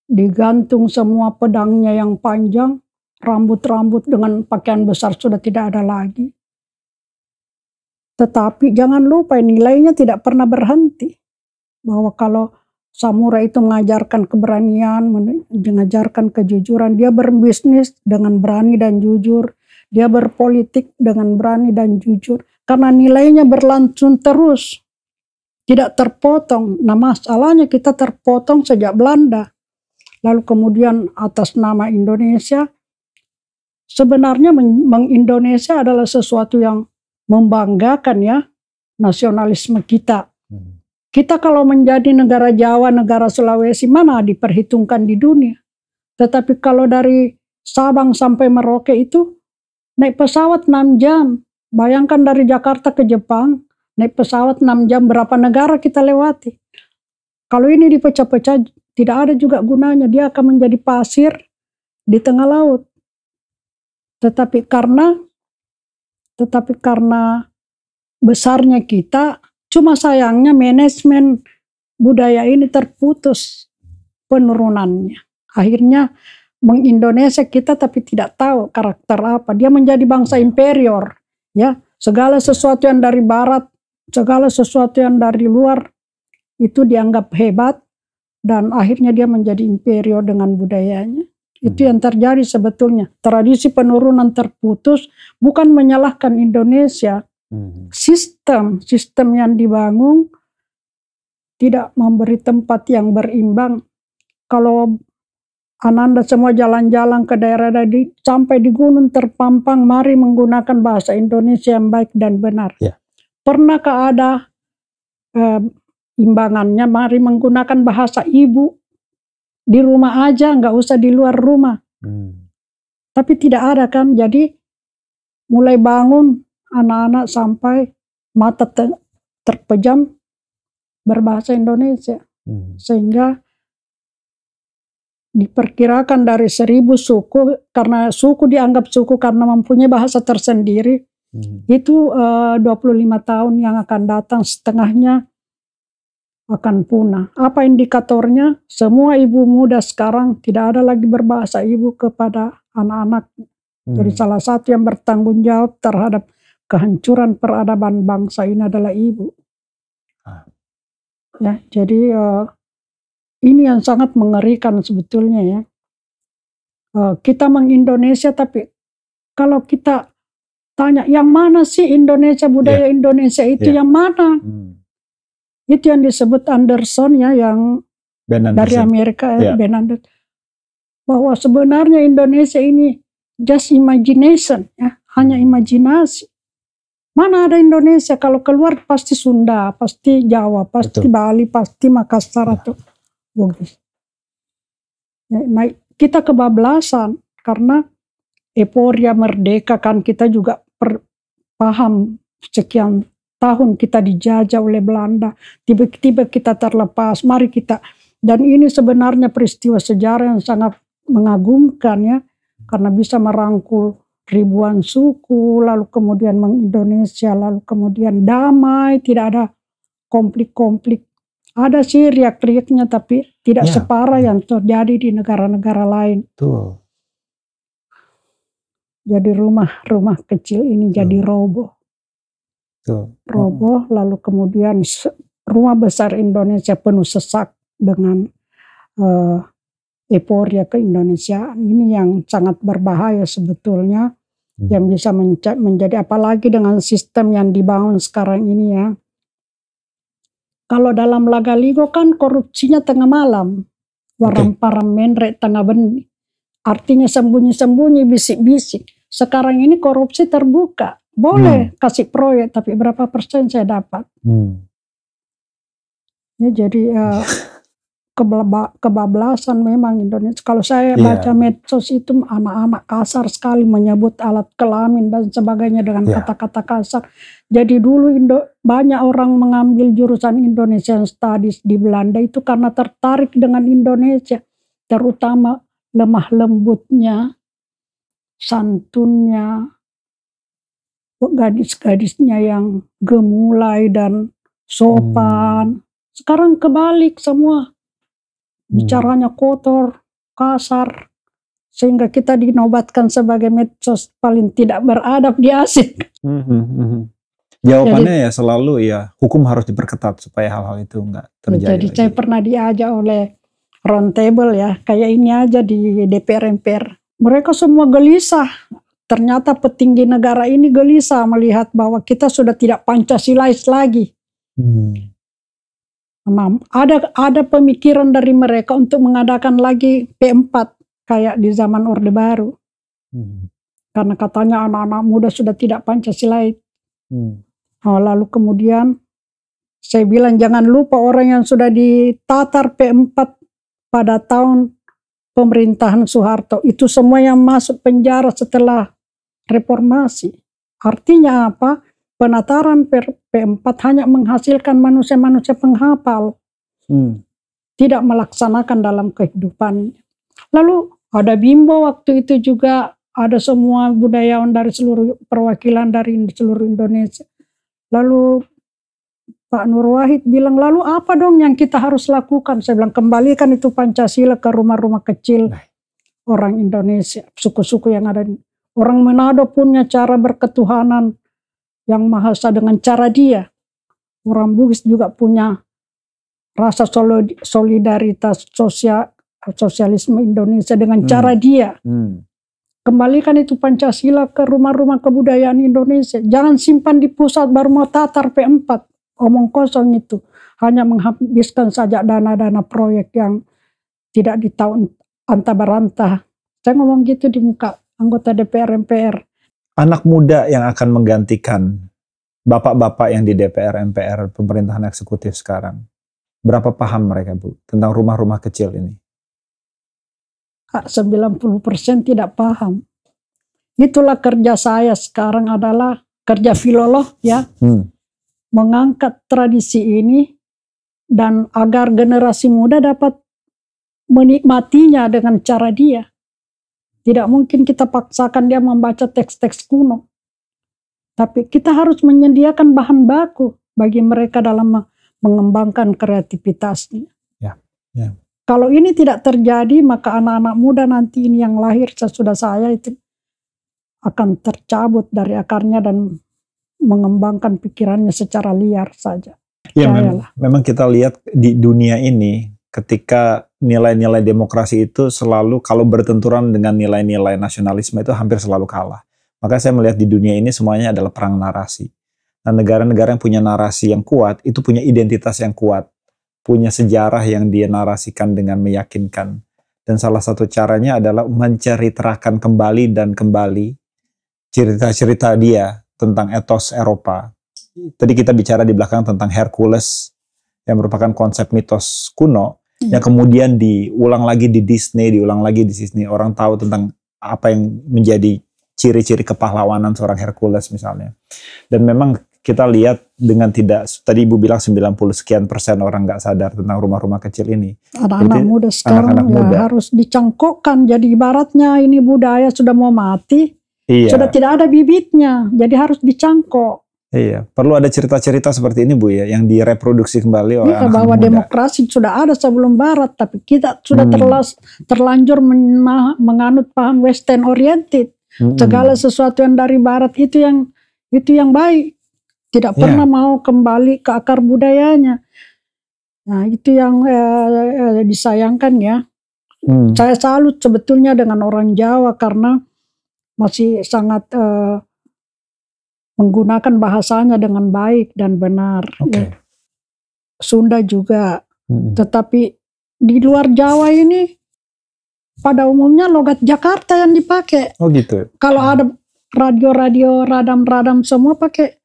digantung semua pedangnya yang panjang, rambut-rambut dengan pakaian besar sudah tidak ada lagi. Tetapi jangan lupa nilainya tidak pernah berhenti. Bahwa kalau samurai itu mengajarkan keberanian, mengajarkan kejujuran, dia berbisnis dengan berani dan jujur, dia berpolitik dengan berani dan jujur, karena nilainya berlangsung terus, tidak terpotong. Nah, masalahnya kita terpotong sejak Belanda. Lalu kemudian atas nama Indonesia, sebenarnya Indonesia adalah sesuatu yang membanggakan ya, nasionalisme kita. Kita kalau menjadi negara Jawa, negara Sulawesi, mana diperhitungkan di dunia. Tetapi kalau dari Sabang sampai Merauke itu naik pesawat 6 jam. Bayangkan dari Jakarta ke Jepang, naik pesawat 6 jam, berapa negara kita lewati. Kalau ini dipecah-pecah, tidak ada juga gunanya. Dia akan menjadi pasir di tengah laut. Tetapi karena besarnya kita, cuma sayangnya manajemen budaya ini terputus penurunannya. Akhirnya mengindonesia kita tapi tidak tahu karakter apa. Dia menjadi bangsa inferior. Ya, segala sesuatu yang dari barat, segala sesuatu yang dari luar itu dianggap hebat dan akhirnya dia menjadi inferior dengan budayanya. Itu yang terjadi sebetulnya. Tradisi penurunan terputus, bukan menyalahkan Indonesia. Sistem yang dibangun tidak memberi tempat yang berimbang. Kalau Ananda semua jalan-jalan ke daerah sampai di gunung terpampang, mari menggunakan bahasa Indonesia yang baik dan benar. Pernahkah ada imbangannya? Mari menggunakan bahasa ibu. Di rumah aja, nggak usah di luar rumah. Tapi tidak ada kan, jadi mulai bangun anak-anak sampai mata terpejam berbahasa Indonesia. Sehingga diperkirakan dari 1000 suku, karena suku dianggap suku karena mempunyai bahasa tersendiri, itu 25 tahun yang akan datang setengahnya akan punah. Apa indikatornya? Semua ibu muda sekarang tidak ada lagi berbahasa ibu kepada anak-anak. Jadi salah satu yang bertanggung jawab terhadap kehancuran peradaban bangsa ini adalah ibu. Ya, jadi ini yang sangat mengerikan sebetulnya ya. Kita mengindonesia, tapi kalau kita tanya yang mana sih Indonesia, budaya Indonesia itu yang mana? Itu yang disebut Anderson ya, yang dari Amerika Ben Anderson, bahwa sebenarnya Indonesia ini just imagination ya, hanya imajinasi. Mana ada Indonesia? Kalau keluar pasti Sunda, pasti Jawa, pasti Bali, pasti Makassar atau Bugis. Ya, nah, kita kebablasan karena euforia merdeka kan, kita juga paham sekian tahun kita dijajah oleh Belanda, tiba-tiba kita terlepas, mari kita. Dan ini sebenarnya peristiwa sejarah yang sangat mengagumkan ya, karena bisa merangkul ribuan suku, lalu kemudian mengindonesia, lalu kemudian damai, tidak ada konflik-konflik. Ada sih riak-riaknya, tapi tidak separah yang terjadi di negara-negara lain. Jadi rumah-rumah kecil ini jadi roboh. Roboh, lalu kemudian rumah besar Indonesia penuh sesak dengan euforia keindonesiaan. Ini yang sangat berbahaya sebetulnya, yang bisa menjadi, apalagi dengan sistem yang dibangun sekarang ini ya. Kalau dalam Lagaligo kan korupsinya tengah malam, warang param menrek tengah benih. Artinya sembunyi-sembunyi, bisik-bisik. Sekarang ini korupsi terbuka. Boleh kasih proyek, tapi berapa persen saya dapat. Ya, jadi kebablasan memang Indonesia. Kalau saya baca medsos itu anak-anak kasar sekali menyebut alat kelamin dan sebagainya dengan kata-kata kasar. Jadi dulu banyak orang mengambil jurusan Indonesian Studies di Belanda itu karena tertarik dengan Indonesia. Terutama lemah lembutnya, santunnya, gadis-gadisnya yang gemulai dan sopan. Sekarang kebalik semua. Bicaranya kotor, kasar. Sehingga kita dinobatkan sebagai medsos paling tidak beradab di Asia. Jawabannya ya selalu ya hukum harus diperketat supaya hal-hal itu enggak terjadi. Jadi lagi. Saya pernah diajak oleh roundtable ya, kayak ini aja di DPR MPR. Mereka semua gelisah. Ternyata petinggi negara ini gelisah melihat bahwa kita sudah tidak Pancasilais lagi. Nah, ada pemikiran dari mereka untuk mengadakan lagi P4 kayak di zaman Orde Baru. Karena katanya anak-anak muda sudah tidak Pancasilais. Lalu kemudian saya bilang jangan lupa orang yang sudah ditatar P4 pada tahun pemerintahan Soeharto itu semua yang masuk penjara setelah reformasi. Artinya apa? Penataran P4 hanya menghasilkan manusia-manusia penghafal. Tidak melaksanakan dalam kehidupan. Lalu ada Bimbo waktu itu juga, ada semua budayawan dari seluruh perwakilan dari seluruh Indonesia. Lalu Pak Nur Wahid bilang, lalu apa dong yang kita harus lakukan? Saya bilang, kembalikan itu Pancasila ke rumah-rumah kecil orang Indonesia, suku-suku yang ada. Orang Manado punya cara berketuhanan yang maha esa dengan cara dia. Orang Bugis juga punya rasa solidaritas sosialisme Indonesia dengan cara dia. Kembalikan itu Pancasila ke rumah-rumah kebudayaan Indonesia. Jangan simpan di pusat baru mau tatar P4. Omong kosong itu. Hanya menghabiskan saja dana-dana proyek yang tidak ditahu antah berantah. Saya ngomong gitu di muka anggota DPR MPR. Anak muda yang akan menggantikan bapak-bapak yang di DPR MPR pemerintahan eksekutif sekarang. Berapa paham mereka, Bu, tentang rumah-rumah kecil ini? 90% tidak paham. Itulah kerja saya sekarang adalah kerja filolog ya, mengangkat tradisi ini dan agar generasi muda dapat menikmatinya dengan cara dia. Tidak mungkin kita paksakan dia membaca teks-teks kuno. Tapi kita harus menyediakan bahan baku bagi mereka dalam mengembangkan kreativitasnya. Ya. Kalau ini tidak terjadi, maka anak-anak muda nanti ini yang lahir sesudah saya itu akan tercabut dari akarnya dan mengembangkan pikirannya secara liar saja. Ya, memang kita lihat di dunia ini ketika nilai-nilai demokrasi itu selalu kalau bertenturan dengan nilai-nilai nasionalisme itu hampir selalu kalah. Maka saya melihat di dunia ini semuanya adalah perang narasi. Nah, negara-negara yang punya narasi yang kuat itu punya identitas yang kuat, punya sejarah yang dia narasikan dengan meyakinkan. Dan salah satu caranya adalah menceritakan kembali dan kembali cerita-cerita dia tentang etos Eropa. Tadi kita bicara di belakang tentang Hercules yang merupakan konsep mitos kuno yang kemudian diulang lagi di Disney, diulang lagi di Disney. Orang tahu tentang apa yang menjadi ciri-ciri kepahlawanan seorang Hercules misalnya. Dan memang kita lihat dengan tidak, tadi Ibu bilang 90 sekian persen orang nggak sadar tentang rumah-rumah kecil ini. Anak-anak muda sekarang harus dicangkokkan. Jadi ibaratnya ini budaya sudah mau mati. Iya. Sudah tidak ada bibitnya, jadi harus dicangkok. Iya, perlu ada cerita-cerita seperti ini Bu ya, yang direproduksi kembali oleh anak-anak bahwa muda. Demokrasi sudah ada sebelum Barat, tapi kita sudah terlanjur menganut paham Western oriented. Segala sesuatu yang dari Barat itu yang baik, tidak pernah mau kembali ke akar budayanya. Nah itu yang disayangkan ya. Saya salut sebetulnya dengan orang Jawa karena masih sangat menggunakan bahasanya dengan baik dan benar. Ya. Sunda juga. Tetapi di luar Jawa ini pada umumnya logat Jakarta yang dipakai. Oh gitu. Kalau ada radio-radio, radam-radam semua pakai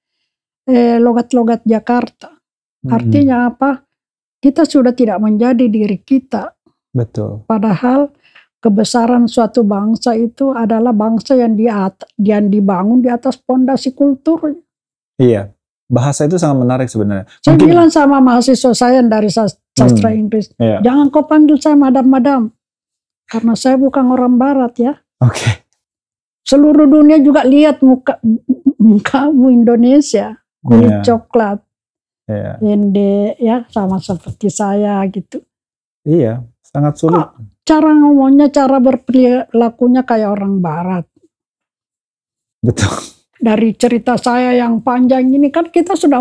logat-logat Jakarta. Artinya apa? Kita sudah tidak menjadi diri kita. Betul. Padahal kebesaran suatu bangsa itu adalah bangsa yang dibangun di atas pondasi kultur. Iya, bahasa itu sangat menarik sebenarnya. Saya bilang sama mahasiswa saya dari sastra Inggris, jangan kau panggil saya madam-madam, karena saya bukan orang Barat ya. Seluruh dunia juga lihat mukamu Indonesia, kulit coklat, pendek ya, sama seperti saya gitu. Iya, sangat sulit. Cara ngomongnya, cara berperilakunya kayak orang Barat. Betul. Dari cerita saya yang panjang ini kan kita sudah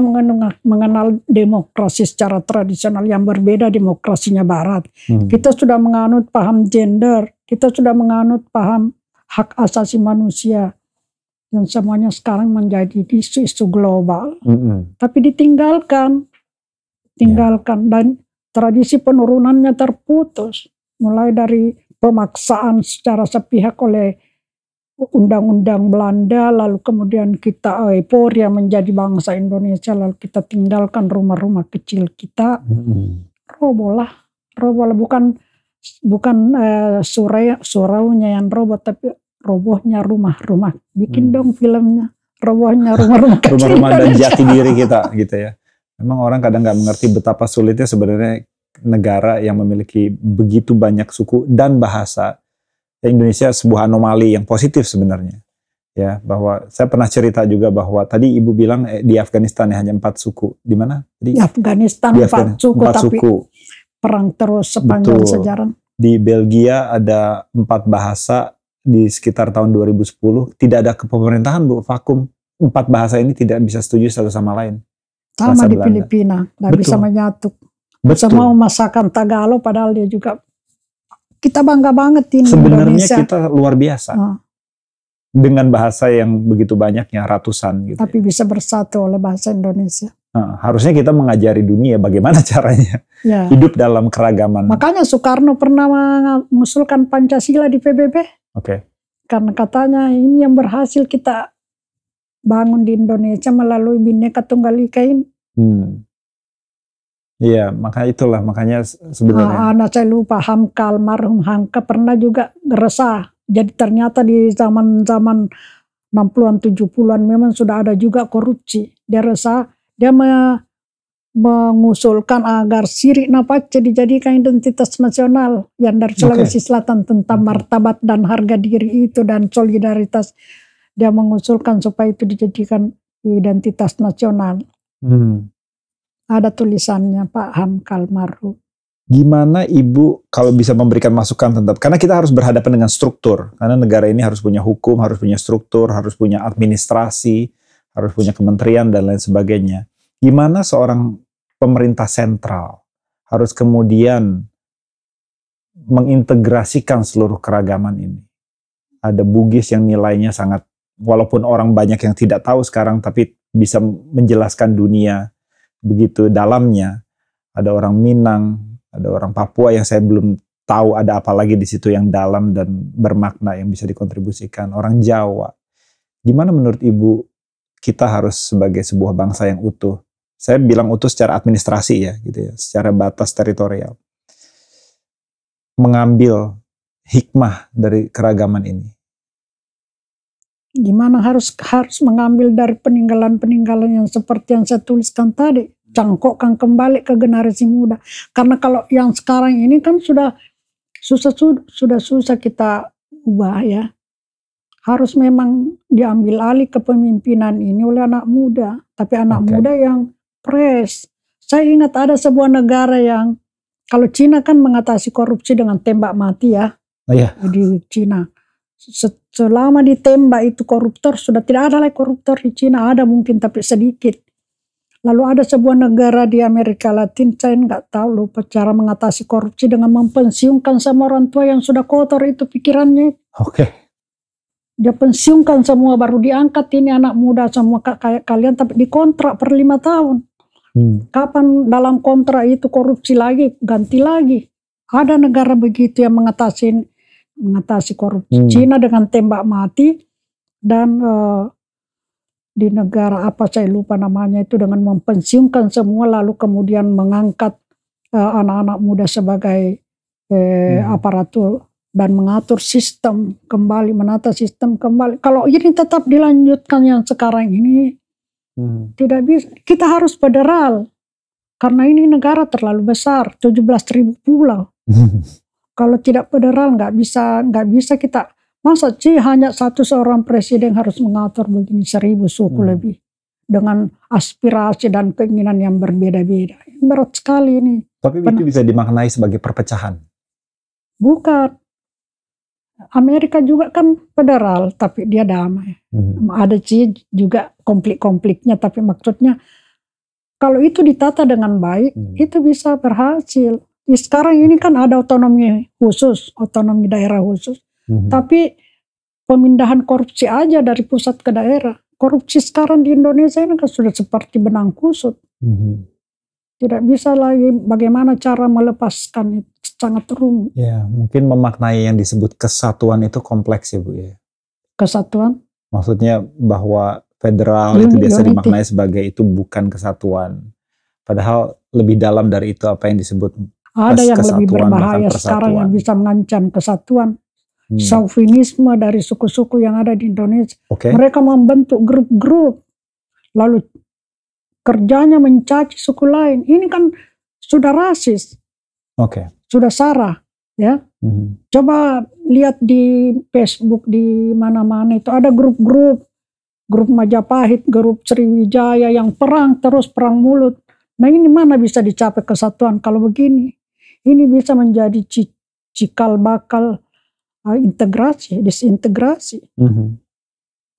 mengenal demokrasi secara tradisional yang berbeda demokrasinya Barat. Kita sudah menganut paham gender, kita sudah menganut paham hak asasi manusia. Dan semuanya sekarang menjadi isu-isu global. Tapi ditinggalkan. Dan tradisi penurunannya terputus. Mulai dari pemaksaan secara sepihak oleh undang-undang Belanda, lalu kemudian kita euforia menjadi bangsa Indonesia, lalu kita tinggalkan rumah-rumah kecil kita. Roboh bukan suraunya yang roboh, tapi robohnya rumah-rumah. Bikin dong filmnya, robohnya rumah-rumah kecil. Rumah-rumah dan jati diri kita gitu ya. Memang orang kadang nggak mengerti betapa sulitnya sebenarnya negara yang memiliki begitu banyak suku dan bahasa. Indonesia sebuah anomali yang positif sebenarnya. Ya, bahwa saya pernah cerita juga bahwa tadi Ibu bilang di Afghanistan hanya 4 suku. Di mana? Di Afghanistan 4 suku, tapi perang terus sepanjang sejarah. Di Belgia ada 4 bahasa di sekitar tahun 2010. Tidak ada kepemerintahan Bu, vakum. 4 bahasa ini tidak bisa setuju satu sama lain. Sama di Filipina, nggak bisa menyatu. Semua masakan Tagalog, padahal dia juga, kita bangga banget ini sebenarnya Indonesia. Kita luar biasa dengan bahasa yang begitu banyaknya, ratusan gitu. Tapi bisa bersatu oleh bahasa Indonesia. Harusnya kita mengajari dunia bagaimana caranya hidup dalam keragaman. Makanya Soekarno pernah mengusulkan Pancasila di PBB. Karena katanya ini yang berhasil kita bangun di Indonesia melalui Bhinneka Tunggal Ika ini. Iya, makanya sebenarnya. Saya lupa, almarhum Hamka pernah juga resah. Jadi ternyata di zaman 60-an 70-an memang sudah ada juga korupsi. Dia mengusulkan agar Sirih Napace dijadikan identitas nasional yang dari Sulawesi Selatan tentang martabat dan harga diri itu dan solidaritas. Dia mengusulkan supaya itu dijadikan identitas nasional. Ada tulisannya Pak Hamka almarhum. Gimana Ibu kalau bisa memberikan masukan tentang, karena kita harus berhadapan dengan struktur, karena negara ini harus punya hukum, harus punya struktur, harus punya administrasi, harus punya kementerian dan lain sebagainya. Gimana seorang pemerintah sentral harus kemudian mengintegrasikan seluruh keragaman ini? Ada Bugis yang nilainya sangat, walaupun orang banyak yang tidak tahu sekarang, tapi bisa menjelaskan dunia begitu dalamnya. Ada orang Minang, ada orang Papua yang saya belum tahu ada apa lagi di situ yang dalam dan bermakna yang bisa dikontribusikan. Orang Jawa. Gimana menurut Ibu kita harus sebagai sebuah bangsa yang utuh? Saya bilang utuh secara administrasi ya, gitu ya, secara batas teritorial. Mengambil hikmah dari keragaman ini. Gimana harus mengambil dari peninggalan-peninggalan yang seperti yang saya tuliskan tadi. Cangkokkan kembali ke generasi muda. Karena kalau yang sekarang ini kan sudah susah kita ubah ya. Harus memang diambil alih kepemimpinan ini oleh anak muda. Tapi anak muda yang fresh. Saya ingat ada sebuah negara yang, kalau Cina kan mengatasi korupsi dengan tembak mati ya. Di Cina. Selama ditembak itu koruptor, sudah tidak ada lagi koruptor di Cina. Ada mungkin tapi sedikit. Lalu ada sebuah negara di Amerika Latin, saya nggak tahu lupa cara mengatasi korupsi dengan mempensiunkan semua orang tua yang sudah kotor itu pikirannya. Dia pensiunkan semua, baru diangkat ini anak muda semua kayak kalian, tapi dikontrak per 5 tahun. Kapan dalam kontrak itu korupsi lagi, ganti lagi. Ada negara begitu yang mengatasi korupsi. Cina dengan tembak mati dan di negara apa saya lupa namanya itu dengan mempensiunkan semua lalu kemudian mengangkat anak-anak muda sebagai aparatur dan mengatur sistem kembali, menata sistem kembali. Kalau ini tetap dilanjutkan yang sekarang ini tidak bisa. Kita harus federal karena ini negara terlalu besar, 17.000 pulau. Kalau tidak federal nggak bisa kita. Masa sih hanya seorang presiden harus mengatur begini 1.000 suku lebih. Dengan aspirasi dan keinginan yang berbeda-beda. Berat sekali ini. Tapi itu bisa dimaknai sebagai perpecahan? Bukan. Amerika juga kan federal, tapi dia damai. Ada sih juga konflik-konfliknya, tapi maksudnya kalau itu ditata dengan baik, itu bisa berhasil. Sekarang ini kan ada otonomi khusus, otonomi daerah khusus. Tapi pemindahan korupsi aja dari pusat ke daerah. Korupsi sekarang di Indonesia ini kan sudah seperti benang kusut. Tidak bisa lagi bagaimana cara melepaskan itu, sangat rumit. Ya, mungkin memaknai yang disebut kesatuan itu kompleks ya Bu ya. Kesatuan? Maksudnya bahwa federal itu biasa dimaknai sebagai itu bukan kesatuan. Padahal lebih dalam dari itu apa yang disebut ada yang lebih berbahaya sekarang yang bisa mengancam kesatuan. Chauvinisme dari suku-suku yang ada di Indonesia. Mereka membentuk grup-grup, lalu kerjanya mencaci suku lain. Ini kan sudah rasis, sudah sara, ya. Coba lihat di Facebook di mana-mana itu ada grup-grup Majapahit, grup Sriwijaya yang perang mulut. Nah ini mana bisa dicapai kesatuan kalau begini? Ini bisa menjadi cikal bakal integrasi, disintegrasi.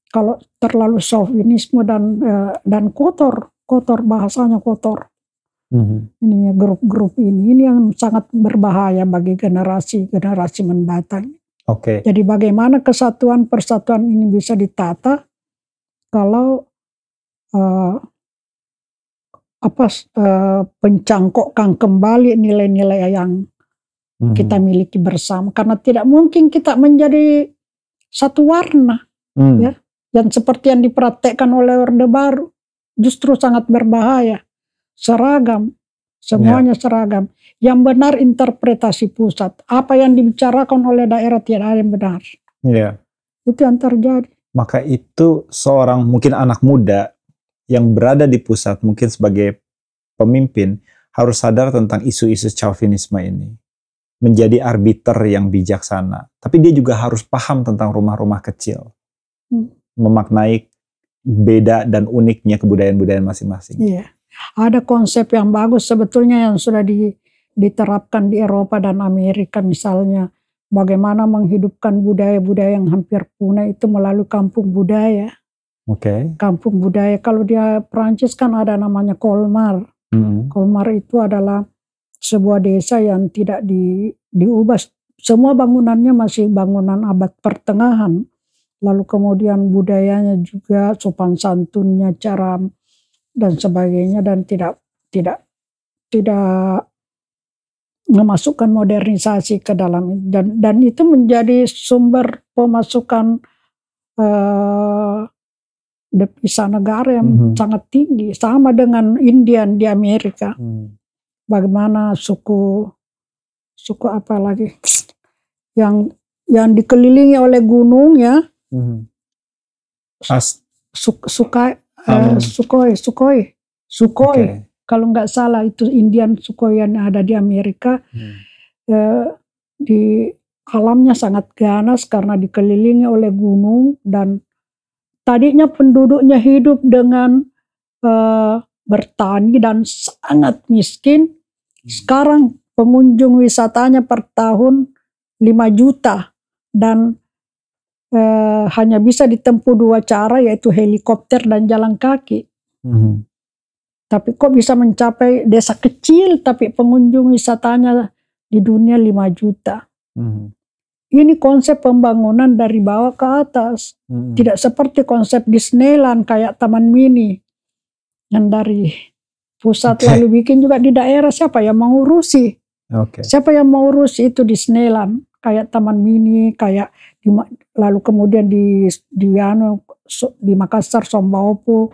Kalau terlalu chauvinisme dan kotor bahasanya kotor. Ini grup-grup ini yang sangat berbahaya bagi generasi mendatang. Jadi bagaimana persatuan ini bisa ditata kalau pencangkokkan kembali nilai-nilai yang kita miliki bersama, karena tidak mungkin kita menjadi satu warna ya, yang seperti yang dipraktekkan oleh Orde Baru justru sangat berbahaya. Seragam, semuanya seragam. Yang benar interpretasi pusat, apa yang dibicarakan oleh daerah tidak ada yang benar. Itu yang terjadi. maka itu seorang mungkin anak muda yang berada di pusat mungkin sebagai pemimpin harus sadar tentang isu-isu chauvinisme ini. Menjadi arbiter yang bijaksana. Tapi dia juga harus paham tentang rumah-rumah kecil. Memaknai beda dan uniknya kebudayaan-budayaan masing-masing. Iya. Ada konsep yang bagus sebetulnya yang sudah diterapkan di Eropa dan Amerika misalnya. Bagaimana menghidupkan budaya-budaya yang hampir punah itu melalui kampung budaya. Oke. Kampung budaya. Kalau dia Perancis kan ada namanya Colmar. Colmar itu adalah sebuah desa yang tidak diubah. Semua bangunannya masih bangunan abad pertengahan. Lalu kemudian budayanya juga, sopan santunnya, cara dan sebagainya, dan tidak memasukkan modernisasi ke dalam, dan itu menjadi sumber pemasukan devisa negara yang sangat tinggi, sama dengan Indian di Amerika. Bagaimana suku apa lagi yang dikelilingi oleh gunung ya, Sukhoi. Okay. Kalau nggak salah itu Indian Sukhoi yang ada di Amerika. Di alamnya sangat ganas karena dikelilingi oleh gunung, dan tadinya penduduknya hidup dengan bertani dan sangat miskin. Sekarang pengunjung wisatanya per tahun 5 juta dan hanya bisa ditempuh 2 cara, yaitu helikopter dan jalan kaki. Tapi kok bisa mencapai desa kecil tapi pengunjung wisatanya di dunia 5 juta. Ini konsep pembangunan dari bawah ke atas. Tidak seperti konsep Disneyland kayak Taman Mini yang dari pusat lalu bikin juga di daerah. Siapa yang mengurusi? Siapa yang mengurusi itu Disneyland? Kayak Taman Mini, kayak lalu kemudian di Makassar, Sombaopo,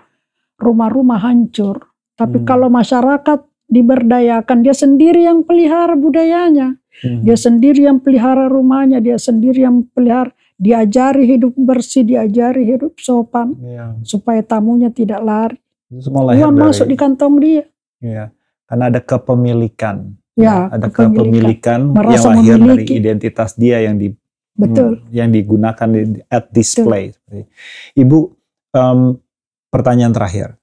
rumah-rumah hancur. Tapi kalau masyarakat diberdayakan, dia sendiri yang pelihara budayanya, dia sendiri yang pelihara rumahnya, dia sendiri yang pelihara, diajari hidup bersih, diajari hidup sopan, supaya tamunya tidak lari. Uang masuk di kantong dia. Karena ada kepemilikan. Ada kepemilikan yang lahir dari identitas dia yang yang digunakan at display. Ibu, pertanyaan terakhir.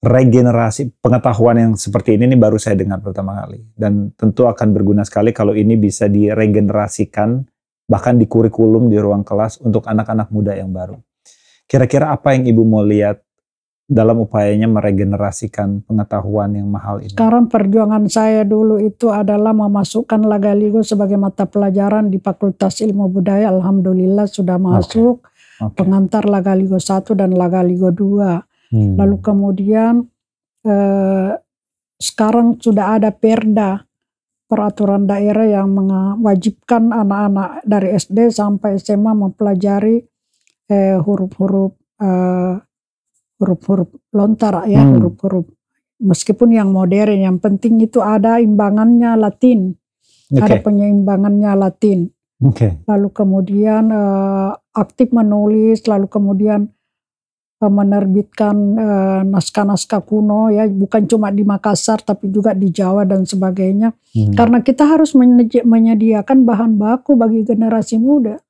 Regenerasi pengetahuan yang seperti ini baru saya dengar pertama kali, dan tentu akan berguna sekali kalau ini bisa diregenerasikan bahkan di kurikulum di ruang kelas untuk anak-anak muda yang baru. Kira-kira apa yang Ibu mau lihat dalam upayanya meregenerasikan pengetahuan yang mahal ini? Sekarang perjuangan saya dulu itu adalah memasukkan Lagaligo sebagai mata pelajaran di Fakultas Ilmu Budaya. Alhamdulillah sudah masuk. Pengantar Lagaligo 1 dan Lagaligo 2. Lalu kemudian sekarang sudah ada perda, peraturan daerah yang mewajibkan anak-anak dari SD sampai SMA mempelajari huruf-huruf lontar ya, huruf-huruf meskipun yang modern, yang penting itu ada imbangannya Latin, ada penyeimbangannya Latin. Lalu kemudian aktif menulis, lalu kemudian menerbitkan naskah-naskah kuno ya, bukan cuma di Makassar tapi juga di Jawa dan sebagainya. Karena kita harus menyediakan bahan baku bagi generasi muda.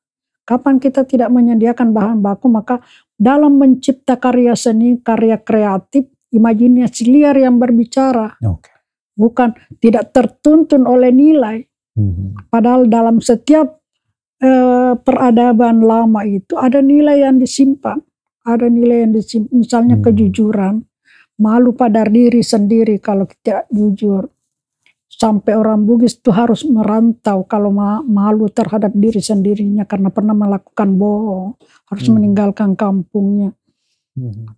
Kapan kita tidak menyediakan bahan baku, maka dalam mencipta karya seni, karya kreatif, imajinasi liar yang berbicara. Bukan, tidak tertuntun oleh nilai. Padahal dalam setiap peradaban lama itu ada nilai yang disimpan. Ada nilai yang disimpan, misalnya kejujuran, malu pada diri sendiri kalau tidak jujur. Sampai orang Bugis itu harus merantau kalau malu terhadap diri sendirinya karena pernah melakukan bohong, harus meninggalkan kampungnya.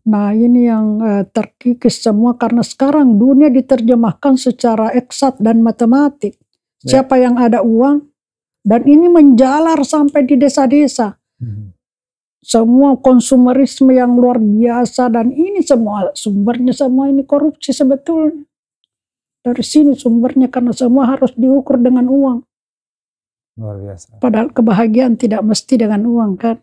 Nah ini yang terkikis semua karena sekarang dunia diterjemahkan secara eksat dan matematik. Siapa yang ada uang, dan ini menjalar sampai di desa-desa. Semua konsumerisme yang luar biasa, dan ini semua sumbernya semua ini korupsi sebetulnya. Dari sini sumbernya, karena semua harus diukur dengan uang. Luar biasa. Padahal kebahagiaan tidak mesti dengan uang kan.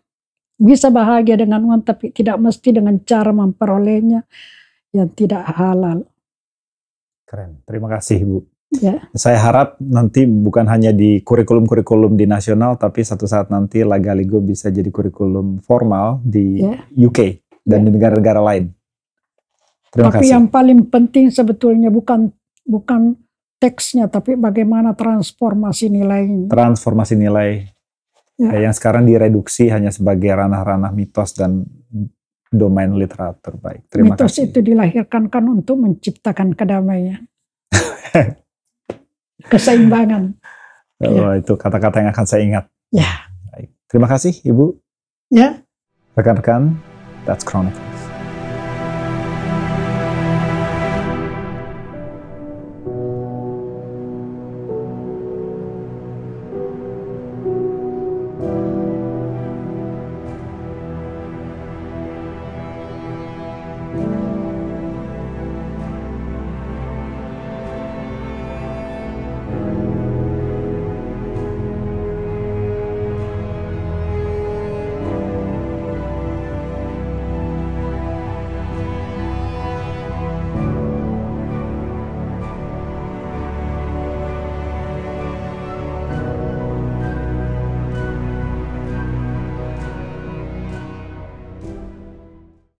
bisa bahagia dengan uang, tapi tidak mesti dengan cara memperolehnya yang tidak halal. Keren, terima kasih Ibu. Ya. Saya harap nanti bukan hanya di kurikulum-kurikulum di nasional, tapi satu saat nanti Lagaligo bisa jadi kurikulum formal di UK dan di negara-negara lain. Terima tapi kasih. Yang paling penting sebetulnya bukan teksnya, tapi bagaimana transformasi nilainya. Transformasi nilai yang sekarang direduksi hanya sebagai ranah-ranah mitos dan domain literatur. Baik, terima mitos kasih. Itu dilahirkan kan untuk menciptakan kedamaian. Keseimbangan. Itu kata-kata yang akan saya ingat. Ya. Baik. Terima kasih Ibu. Ya. Rekan-rekan, that's Chronicle.